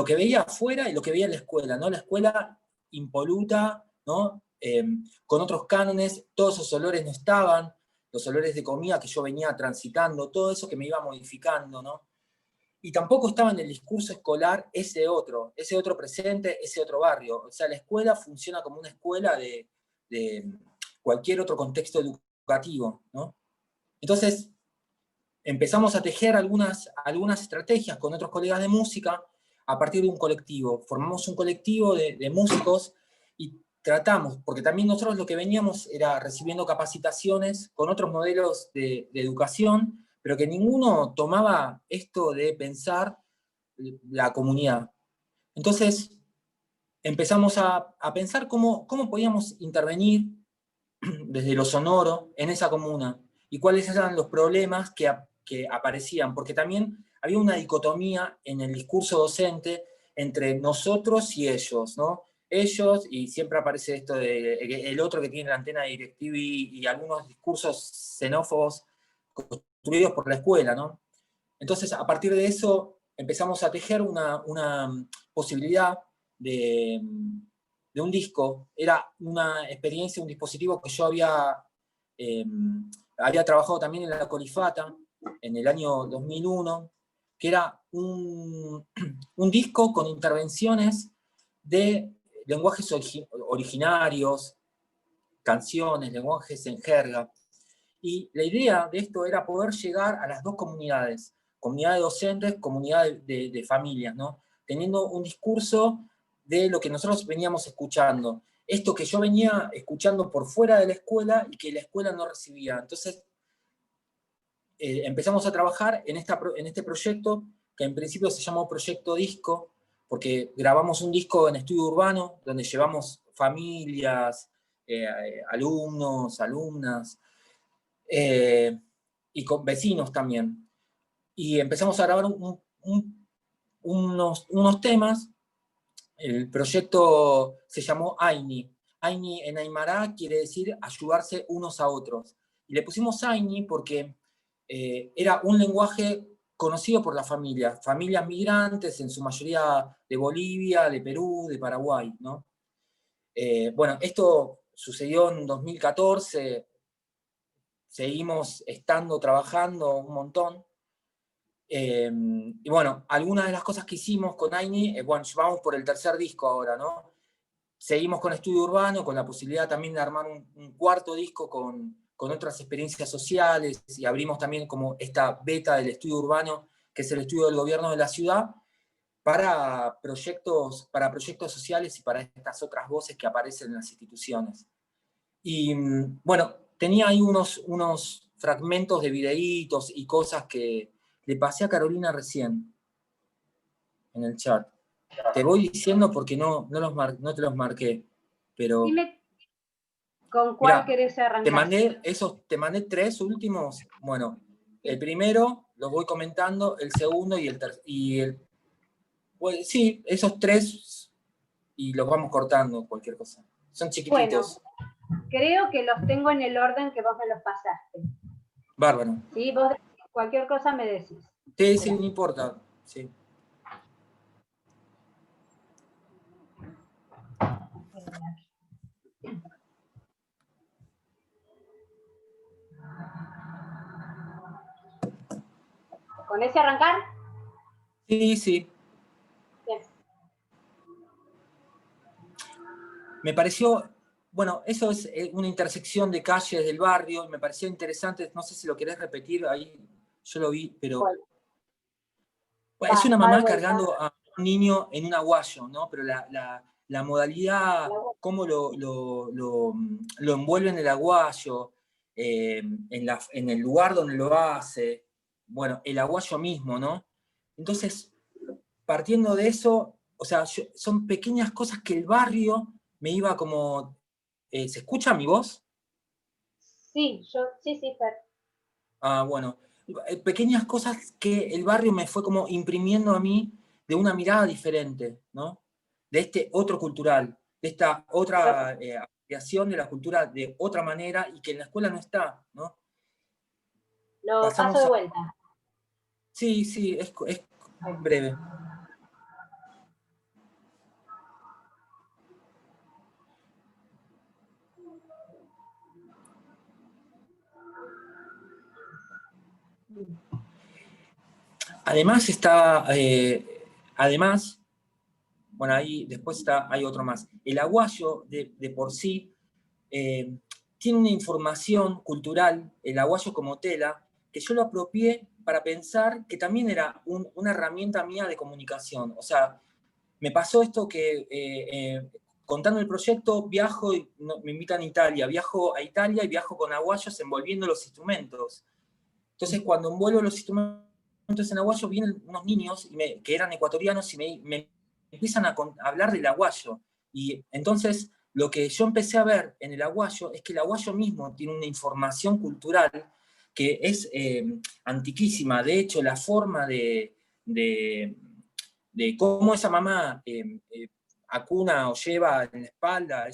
que veía afuera y lo que veía en la escuela, ¿no? La escuela impoluta, ¿no? Con otros cánones, todos esos olores no estaban, los olores de comida que yo venía transitando, todo eso que me iba modificando, ¿no? Y tampoco estaba en el discurso escolar ese otro presente, ese otro barrio. O sea, la escuela funciona como una escuela de cualquier otro contexto educativo, ¿no? Entonces, empezamos a tejer algunas estrategias con otros colegas de música a partir de un colectivo. Formamos un colectivo de músicos y tratamos, porque también nosotros lo que veníamos era recibiendo capacitaciones con otros modelos de educación, pero que ninguno tomaba esto de pensar la comunidad. Entonces, empezamos a pensar cómo podíamos intervenir desde lo sonoro en esa comuna, y cuáles eran los problemas que aparecían, porque también había una dicotomía en el discurso docente entre nosotros y ellos, ¿no? Ellos, y siempre aparece esto de el otro que tiene la antena de DirecTV, y algunos discursos xenófobos construidos por la escuela, ¿no? Entonces, a partir de eso, empezamos a tejer una posibilidad de un disco. Era una experiencia, un dispositivo que yo había trabajado también en la Colifata en el año 2001, que era un disco con intervenciones de lenguajes originarios, canciones, lenguajes en jerga. Y la idea de esto era poder llegar a las dos comunidades, comunidad de docentes, comunidad de familias, ¿no? Teniendo un discurso de lo que nosotros veníamos escuchando. Esto que yo venía escuchando por fuera de la escuela y que la escuela no recibía. Entonces, empezamos a trabajar en este proyecto, que en principio se llamó Proyecto Disco, porque grabamos un disco en estudio urbano, donde llevamos familias, alumnos, alumnas, y con vecinos también. Y empezamos a grabar unos temas. El proyecto se llamó Aini. Aini en Aymara quiere decir ayudarse unos a otros. Y le pusimos Aini porque era un lenguaje conocido por las familias migrantes, en su mayoría de Bolivia, de Perú, de Paraguay, ¿no? Bueno, esto sucedió en 2014, seguimos trabajando un montón. Y bueno, algunas de las cosas que hicimos con Aini, bueno, vamos por el tercer disco ahora, ¿no? Seguimos con Estudio Urbano, con la posibilidad también de armar un cuarto disco con otras experiencias sociales, y abrimos también como esta beta del Estudio Urbano, que es el estudio del gobierno de la ciudad, para proyectos sociales y para estas otras voces que aparecen en las instituciones. Y bueno, tenía ahí unos fragmentos de videitos y cosas que le pasé a Carolina recién en el chat. Te voy diciendo porque no te los marqué, pero... Dime con cuál querés arrancar. Te mandé 3 últimos. Bueno, el primero los voy comentando, el segundo y el tercero. Pues, sí, esos 3 y los vamos cortando, cualquier cosa. Son chiquititos. Bueno, creo que los tengo en el orden que vos me los pasaste. Bárbaro. Sí, vos cualquier cosa me decís. Sí, no importa. Sí. ¿Con ese arrancar? Sí. Bien. Me pareció, bueno, eso es una intersección de calles del barrio, y me pareció interesante, no sé si lo querés repetir, ahí yo lo vi, pero... Bueno, es una mamá cargando a un niño en un aguayo, ¿no? Pero la modalidad, cómo lo envuelve en el aguayo, en el lugar donde lo hace, bueno, el aguayo mismo, ¿no? Entonces, partiendo de eso, o sea, son pequeñas cosas que el barrio me iba como... ¿se escucha mi voz? Sí, Fer. Ah, bueno. Pequeñas cosas que el barrio me fue como imprimiendo a mí de una mirada diferente, ¿no? De este otro cultural, de esta otra apropiación de la cultura de otra manera y que en la escuela no está, ¿no? Lo paso de vuelta. Sí, es breve. Además, bueno, ahí después hay otro más. El aguayo de por sí tiene una información cultural, el aguayo como tela, que yo lo apropié para pensar que también era una herramienta mía de comunicación. O sea, me pasó esto que contando el proyecto, viajo y me invitan a Italia, viajo a Italia y viajo con aguayos envolviendo los instrumentos. Entonces, cuando envuelvo los instrumentos en aguayo, vienen unos niños que eran ecuatorianos y me empiezan a hablar del aguayo. Y entonces, lo que yo empecé a ver en el aguayo es que el aguayo mismo tiene una información cultural que es antiquísima. De hecho, la forma de cómo esa mamá acuna o lleva en la espalda,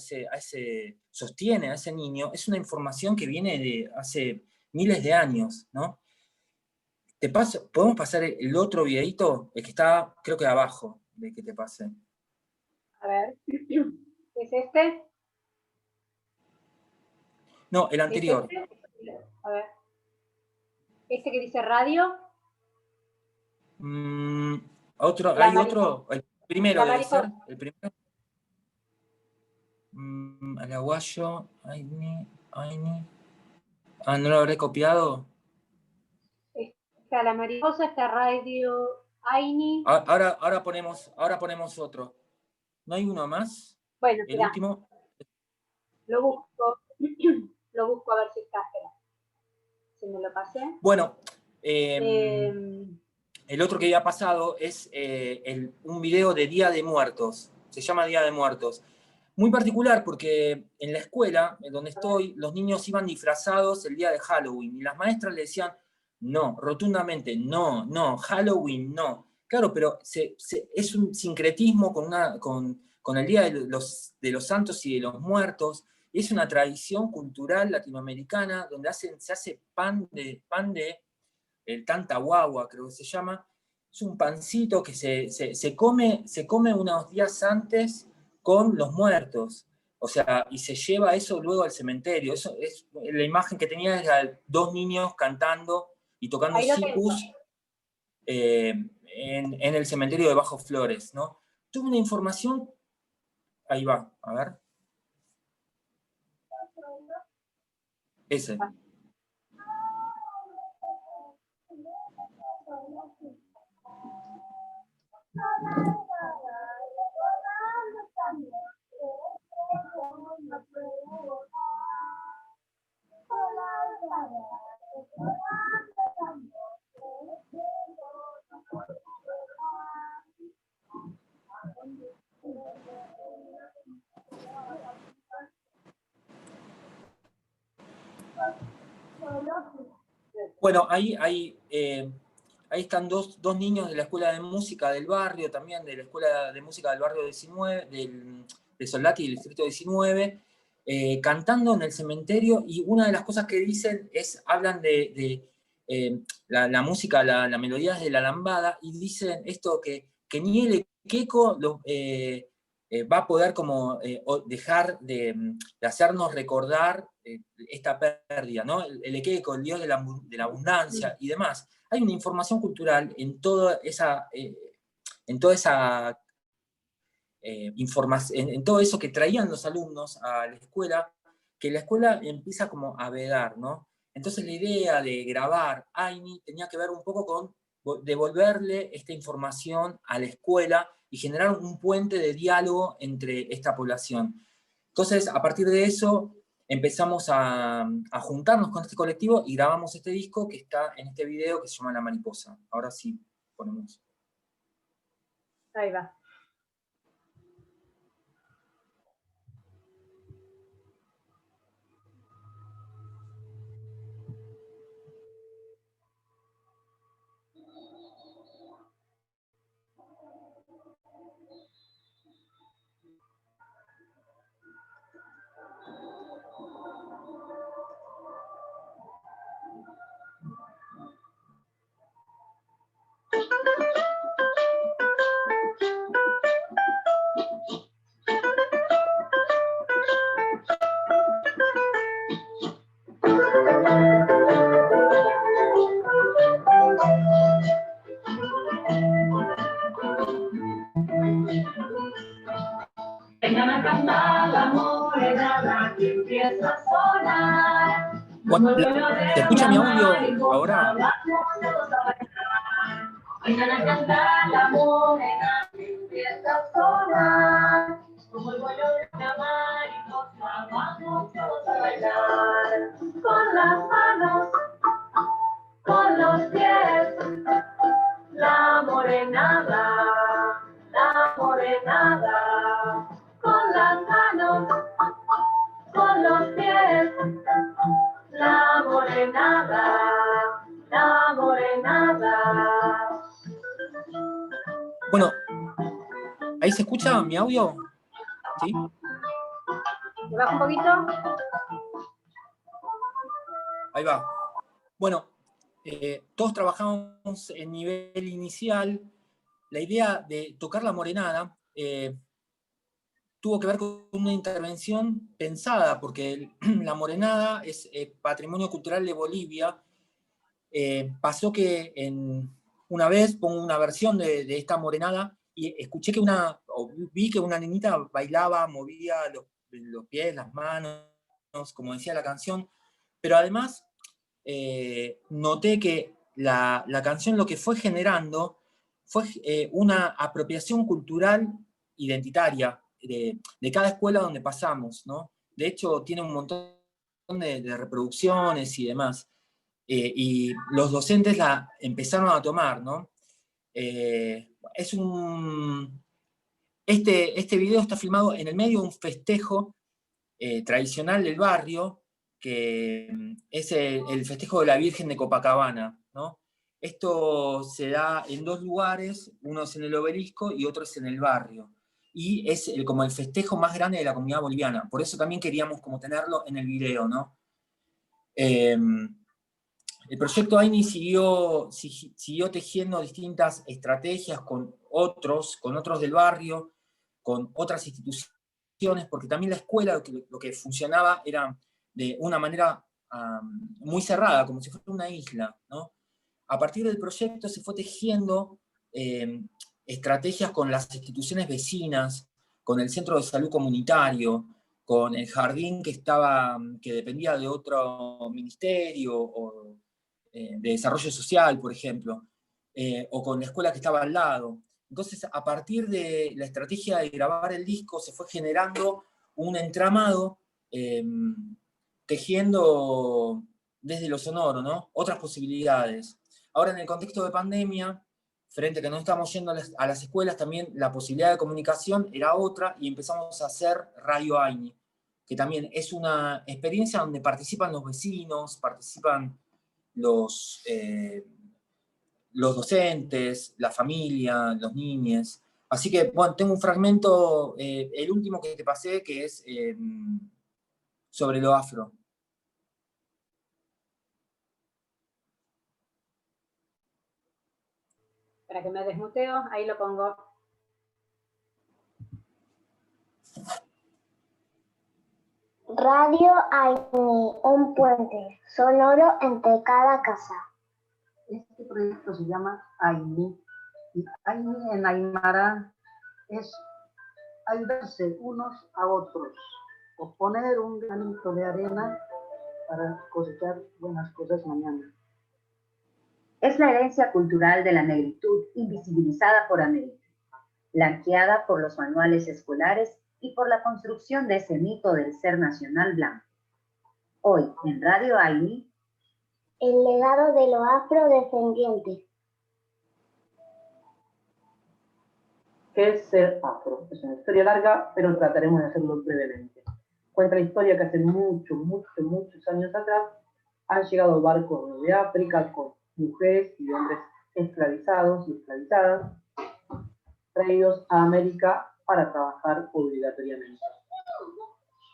sostiene a ese niño, es una información que viene de hace miles de años, ¿no? ¿Podemos pasar el otro videito? El que está, creo que abajo, de que te pase. A ver, ¿es este? No, el anterior. ¿Es este? A ver. ¿Este que dice radio? Hay otro, el primero debe ser, el primero. El aguayo, Aini. Ah, ¿no lo habré copiado? Está La Mariposa, está Radio Aini. Ahora ponemos otro. ¿No hay uno más? Bueno, El mirá, último. lo busco. Lo busco a ver si está. Espera. Si me lo pasé. Bueno, Eh, el otro que había pasado es un video de Día de Muertos. Se llama Día de Muertos. Muy particular porque en la escuela, en donde estoy, los niños iban disfrazados el día de Halloween y las maestras le decían, no, rotundamente, no, no, Halloween no. Claro, pero es un sincretismo con el Día de los Santos y de los Muertos. Es una tradición cultural latinoamericana donde se hace pan de el tantahuahua, creo que se llama. Es un pancito que se come unos días antes con los muertos. O sea, y se lleva eso luego al cementerio. Eso es, la imagen que tenía era dos niños cantando y tocando sikus en el cementerio de Bajo Flores, ¿no? Tuve una información, ahí va, a ver. Ese. Bueno, ahí están dos niños de la escuela de música del barrio, también de la escuela de música del barrio 19, de Soldati, del distrito 19, cantando en el cementerio, y una de las cosas que dicen hablan de la música, la melodía es de la lambada, y dicen esto que ni el queco va a poder como dejar de hacernos recordar esta pérdida, ¿no? El equeco, el dios de la abundancia y demás. Hay una información cultural en toda esa información, en todo eso que traían los alumnos a la escuela, que la escuela empieza como a vedar, ¿no? Entonces la idea de grabar Aini tenía que ver un poco con devolverle esta información a la escuela y generar un puente de diálogo entre esta población. Entonces, a partir de eso, empezamos a juntarnos con este colectivo y grabamos este disco que está en este video que se llama La Mariposa. Ahora sí, ponemos. Ahí va. Bueno, ¿se escucha mi audio ahora? Vengan a cantar la morena que empieza a sonar. Como el vuelo de una mariposa, vamos todos a bailar. Con las manos, con los pies, la morenada, la morenada. Con las manos, con los pies, la morenada, la morenada. Bueno, ¿ahí se escucha mi audio? ¿Sí? ¿Me bajo un poquito? Ahí va. Bueno, todos trabajamos en nivel inicial. La idea de tocar la morenada tuvo que ver con una intervención pensada, porque la morenada es patrimonio cultural de Bolivia. Pasó que una vez pongo una versión de esta morenada y escuché vi que una niñita bailaba, movía los pies, las manos, como decía la canción, pero además noté que la canción lo que fue generando fue una apropiación cultural identitaria de cada escuela donde pasamos, ¿no? De hecho, tiene un montón de reproducciones y demás. Y los docentes la empezaron a tomar, ¿no? Este video está filmado en el medio de un festejo tradicional del barrio, que es el festejo de la Virgen de Copacabana, ¿no? Esto se da en dos lugares, uno es en el Obelisco y otro es en el barrio. Y es como el festejo más grande de la comunidad boliviana. Por eso también queríamos como tenerlo en el video, ¿no? El proyecto AINI siguió tejiendo distintas estrategias con otros del barrio, con otras instituciones, porque también la escuela lo que funcionaba era de una manera muy cerrada, como si fuera una isla, ¿no? A partir del proyecto se fue tejiendo estrategias con las instituciones vecinas, con el centro de salud comunitario, con el jardín que dependía de otro ministerio, o de desarrollo social, por ejemplo, o con la escuela que estaba al lado. Entonces, a partir de la estrategia de grabar el disco, se fue generando un entramado tejiendo desde lo sonoro, ¿no? Otras posibilidades. Ahora, en el contexto de pandemia, frente a que no estamos yendo a las escuelas, también la posibilidad de comunicación era otra, y empezamos a hacer Radio AINI, que también es una experiencia donde participan los vecinos, participan los docentes, la familia, los niños. Así que, bueno, tengo un fragmento, el último que te pasé, que es sobre lo afro. Para que me desmuteo, ahí lo pongo. Radio AINI, un puente sonoro entre cada casa. Este proyecto se llama AINI, y AINI en Aymara es ayudarse unos a otros, o poner un granito de arena para cosechar buenas cosas mañana. Es la herencia cultural de la negritud invisibilizada por América, blanqueada por los manuales escolares y por la construcción de ese mito del ser nacional blanco. Hoy, en Radio AINI, el legado de lo afrodescendiente. ¿Qué es ser afro? Es una historia larga, pero trataremos de hacerlo brevemente. Cuenta la historia que hace muchos años atrás han llegado barcos de África con mujeres y hombres esclavizados y esclavizadas, traídos a América para trabajar obligatoriamente.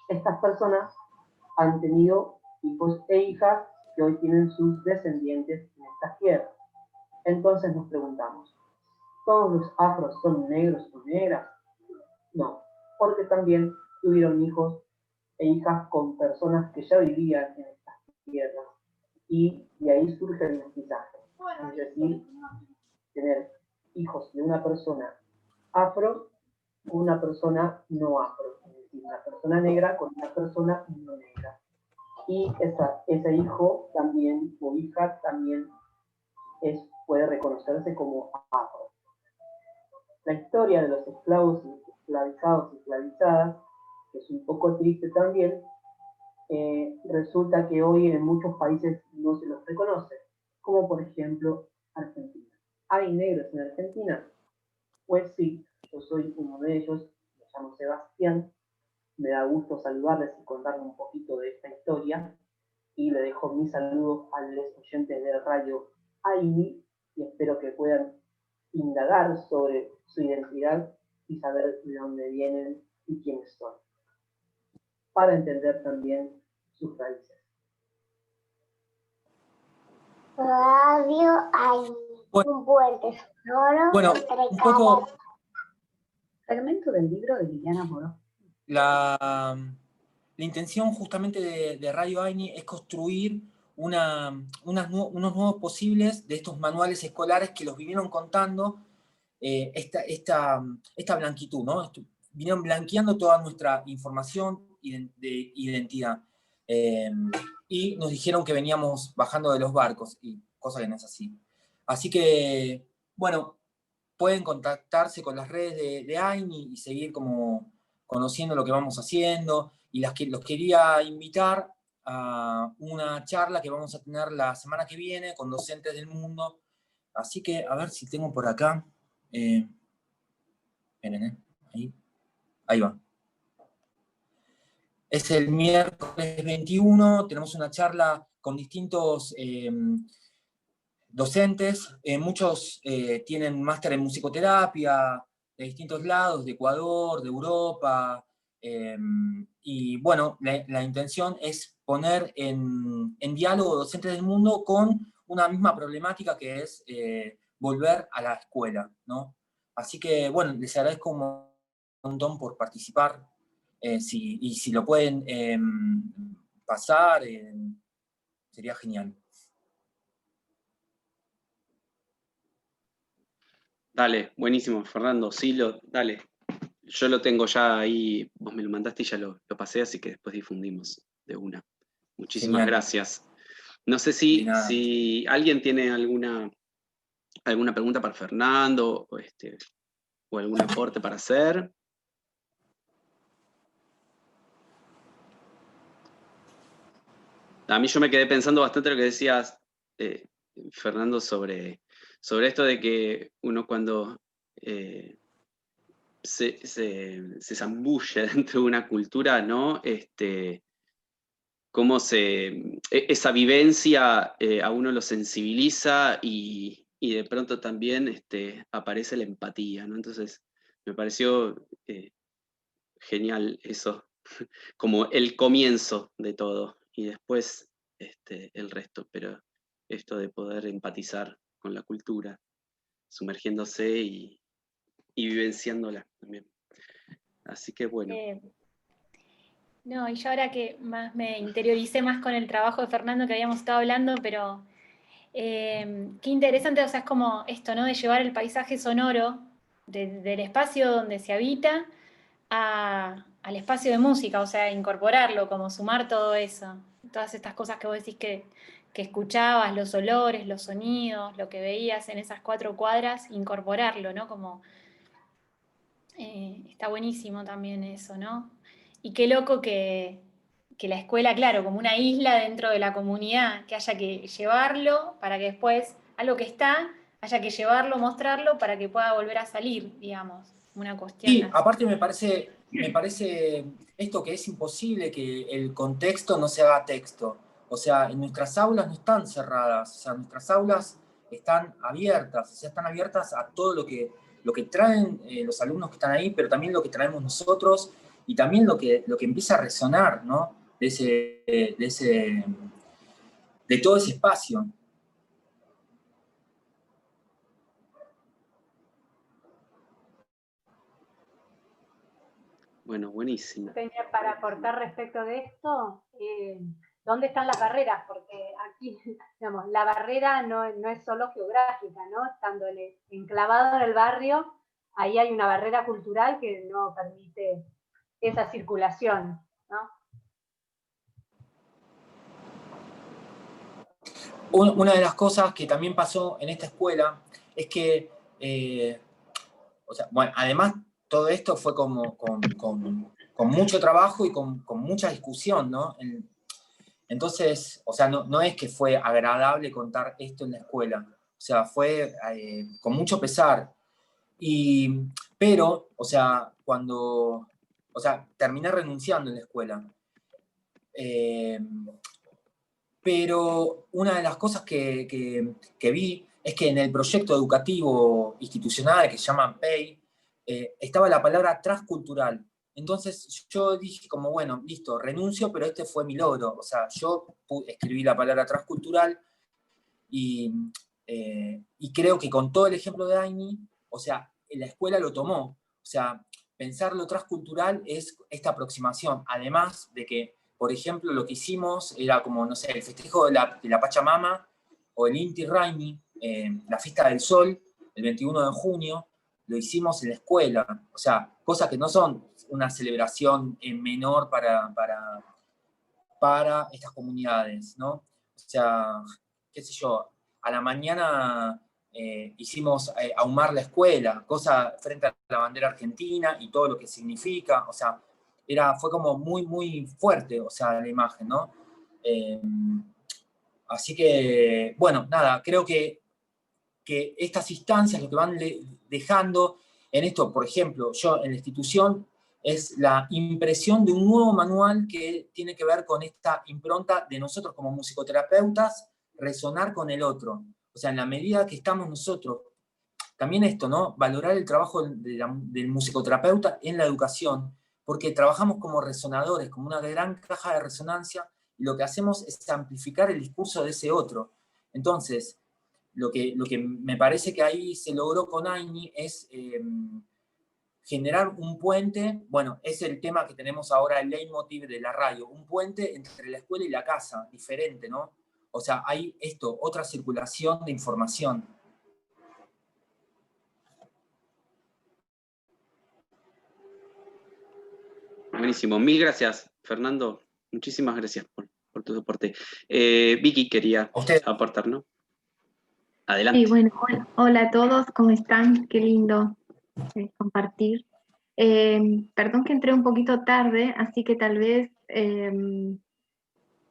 Estas personas han tenido hijos e hijas que hoy tienen sus descendientes en estas tierras. Entonces nos preguntamos, ¿todos los afros son negros o negras? No, porque también tuvieron hijos e hijas con personas que ya vivían en estas tierras, y de ahí surge el mestizaje. Es decir, tener hijos de una persona afro o una persona no afro, es decir, una persona negra con una persona no negra. Y ese hijo también, o hija también, puede reconocerse como afro. La historia de los esclavos, esclavizados y esclavizadas, que es un poco triste también, resulta que hoy en muchos países no se los reconoce, como por ejemplo Argentina. ¿Hay negros en Argentina? Pues sí, yo soy uno de ellos, me llamo Sebastián, me da gusto saludarles y contarles un poquito de esta historia, y le dejo mis saludos a los oyentes de Radio AINI, y espero que puedan indagar sobre su identidad y saber de dónde vienen y quiénes son, para entender también sus raíces. Radio AINI, un puente sonoro entre un poco cada... Fragmento del libro de Liliana Moró. La intención justamente de Radio AINI es construir unos nuevos posibles de estos manuales escolares que los vinieron contando esta blanquitud, ¿no? Vinieron blanqueando toda nuestra información de identidad. y nos dijeron que veníamos bajando de los barcos, y cosa que no es así. Así que, bueno, pueden contactarse con las redes de AINI y seguir como conociendo lo que vamos haciendo, y los quería invitar a una charla que vamos a tener la semana que viene con docentes del mundo. Así que, a ver si tengo por acá. Esperen, ahí va. Es el miércoles 21, tenemos una charla con distintos docentes. Muchos tienen máster en musicoterapia, de distintos lados, de Ecuador, de Europa. Y bueno, la intención es poner en diálogo docentes del mundo con una misma problemática, que es volver a la escuela, ¿no? Así que, bueno, les agradezco un montón por participar. Y si lo pueden pasar, sería genial. Dale, buenísimo, Fernando. Sí, dale. Yo lo tengo ya ahí, vos me lo mandaste y ya lo pasé, así que después difundimos de una. Muchísimas Genial. Gracias. No sé si alguien tiene alguna pregunta para Fernando o algún aporte para hacer. A mí yo me quedé pensando bastante lo que decías, Fernando, sobre esto de que uno cuando se zambulle dentro de una cultura, ¿no? Cómo esa vivencia a uno lo sensibiliza y de pronto también aparece la empatía, ¿no? Entonces, me pareció genial eso, como el comienzo de todo, y después el resto, pero esto de poder empatizar con la cultura, sumergiéndose y vivenciándola también. Así que bueno. No, y yo ahora que más me interioricé más con el trabajo de Fernando que habíamos estado hablando, pero qué interesante, o sea, es como esto, ¿no? De llevar el paisaje sonoro del espacio donde se habita al espacio de música, o sea, incorporarlo, como sumar todo eso, todas estas cosas que vos decís que escuchabas, los olores, los sonidos, lo que veías en esas 4 cuadras, incorporarlo, ¿no? Como está buenísimo también eso, ¿no? Y qué loco que la escuela, claro, como una isla dentro de la comunidad, que haya que llevarlo para que después, algo que está, haya que llevarlo, mostrarlo para que pueda volver a salir, digamos, una cuestión. Sí, aparte me parece esto, que es imposible que el contexto no se haga texto. O sea, en nuestras aulas no están cerradas, o sea, nuestras aulas están abiertas, o sea, están abiertas a todo lo que traen los alumnos que están ahí, pero también lo que traemos nosotros, y también lo que empieza a resonar, ¿no? De todo ese espacio. Bueno, buenísimo. Tenía para aportar respecto de esto, ¿dónde están las barreras? Porque aquí, digamos, la barrera no es solo geográfica, ¿no? Estando enclavado en el barrio, ahí hay una barrera cultural que no permite esa circulación, ¿no? Una de las cosas que también pasó en esta escuela es que, o sea, bueno, además todo esto fue con mucho trabajo y con mucha discusión, ¿no? Entonces, o sea, no es que fue agradable contar esto en la escuela, o sea, fue con mucho pesar. Pero, o sea, terminé renunciando en la escuela. Pero una de las cosas que vi es que en el proyecto educativo institucional que se llama PEI, estaba la palabra transcultural. Entonces yo dije como, bueno, listo, renuncio, pero este fue mi logro. O sea, yo escribí la palabra transcultural y creo que con todo el ejemplo de AINI, o sea, la escuela lo tomó. O sea, pensar lo transcultural es esta aproximación, además de que, por ejemplo, lo que hicimos era como, no sé, el festejo de la Pachamama o el Inti Raymi, la fiesta del sol, el 21 de junio, lo hicimos en la escuela. O sea, cosas que no son una celebración menor para para estas comunidades, ¿no? O sea, qué sé yo, a la mañana hicimos ahumar la escuela, cosa frente a la bandera argentina y todo lo que significa, o sea, fue como muy, muy fuerte, o sea, la imagen, ¿no? Así que, bueno, nada, creo que estas instancias lo que van dejando en esto, por ejemplo, yo en la institución, es la impresión de un nuevo manual que tiene que ver con esta impronta de nosotros como musicoterapeutas, resonar con el otro. O sea, en la medida que estamos nosotros, también esto, ¿no? Valorar el trabajo del musicoterapeuta en la educación, porque trabajamos como resonadores, como una gran caja de resonancia, y lo que hacemos es amplificar el discurso de ese otro. Entonces, lo que me parece que ahí se logró con Aini es generar un puente, bueno, es el tema que tenemos ahora, el leitmotiv de la radio, un puente entre la escuela y la casa, diferente, ¿no? O sea, hay otra circulación de información. Buenísimo, mil gracias, Fernando. Muchísimas gracias por tu soporte. Vicky quería aportar, ¿no? Adelante. Sí, bueno, hola a todos, ¿cómo están? Qué lindo compartir. Perdón que entré un poquito tarde, así que tal vez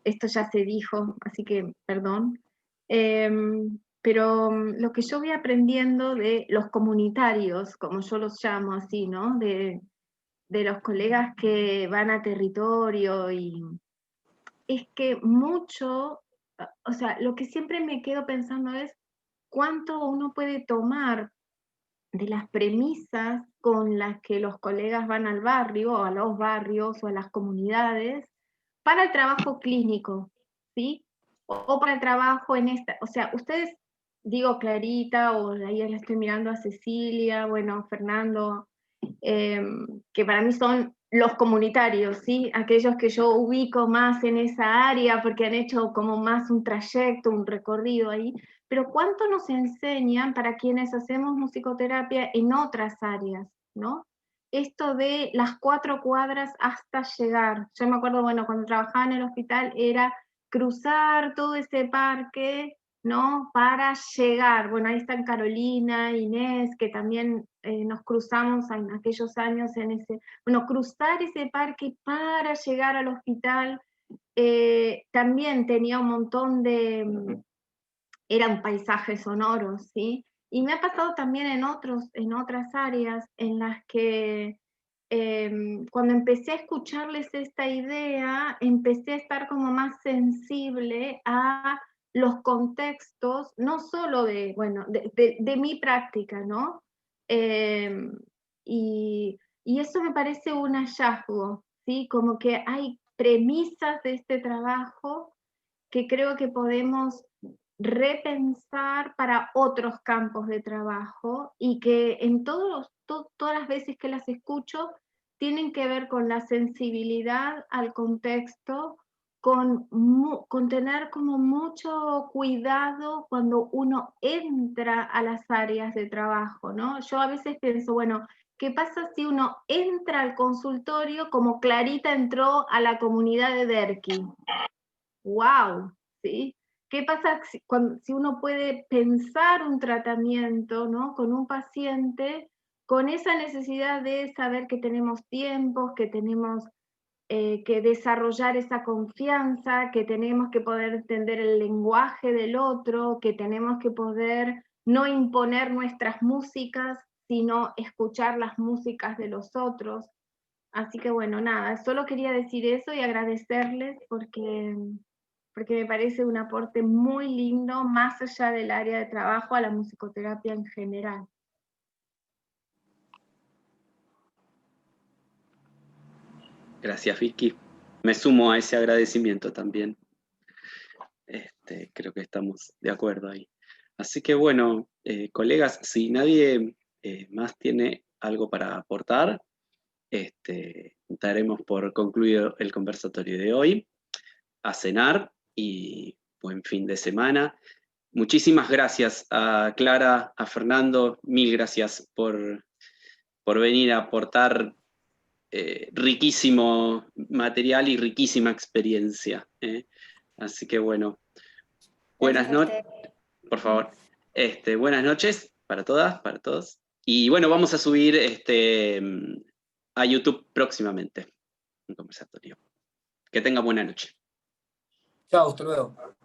esto ya se dijo, así que perdón. Pero lo que yo voy aprendiendo de los comunitarios, como yo los llamo así, ¿no? De los colegas que van a territorio es que mucho, o sea, lo que siempre me quedo pensando es cuánto uno puede tomar de las premisas con las que los colegas van al barrio, o a los barrios, o a las comunidades, para el trabajo clínico, ¿sí? O para el trabajo en esta, o sea, ustedes, digo Clarita, o ahí le estoy mirando a Cecilia, bueno, Fernando, que para mí son los comunitarios, ¿sí? Aquellos que yo ubico más en esa área porque han hecho como más un trayecto, un recorrido ahí, pero ¿cuánto nos enseñan para quienes hacemos musicoterapia en otras áreas, ¿no? Esto de las 4 cuadras hasta llegar. Yo me acuerdo, bueno, cuando trabajaba en el hospital era cruzar todo ese parque, ¿no? Para llegar, bueno, ahí están Carolina, Inés, que también nos cruzamos en aquellos años en ese, bueno, cruzar ese parque para llegar al hospital, también tenía un montón de, era un paisaje sonoro, ¿sí? Y me ha pasado también en otras áreas en las que cuando empecé a escucharles esta idea, empecé a estar como más sensible a los contextos, no solo de, bueno, de mi práctica, ¿no? Y eso me parece un hallazgo, ¿sí? Como que hay premisas de este trabajo que creo que podemos repensar para otros campos de trabajo y que en todas las veces que las escucho tienen que ver con la sensibilidad al contexto, con tener como mucho cuidado cuando uno entra a las áreas de trabajo, ¿no? Yo a veces pienso, bueno, ¿qué pasa si uno entra al consultorio como Clarita entró a la comunidad de Derqui? ¡Wow! ¿Sí? ¿Qué pasa si uno puede pensar un tratamiento, ¿no? Con un paciente con esa necesidad de saber que tenemos tiempos, que tenemos que desarrollar esa confianza, que tenemos que poder entender el lenguaje del otro, que tenemos que poder no imponer nuestras músicas, sino escuchar las músicas de los otros? Así que bueno, nada, solo quería decir eso y agradecerles porque me parece un aporte muy lindo, más allá del área de trabajo, a la musicoterapia en general. Gracias, Vicky. Me sumo a ese agradecimiento también. Creo que estamos de acuerdo ahí. Así que bueno, colegas, si nadie más tiene algo para aportar, daremos por concluido el conversatorio de hoy. A cenar y buen fin de semana. Muchísimas gracias a Clara, a Fernando, mil gracias por venir a aportar riquísimo material y riquísima experiencia. Así que bueno, buenas noches, por favor. Buenas noches para todas, para todos. Y bueno, vamos a subir a YouTube próximamente un conversatorio. Que tenga buena noche. Chao, hasta luego.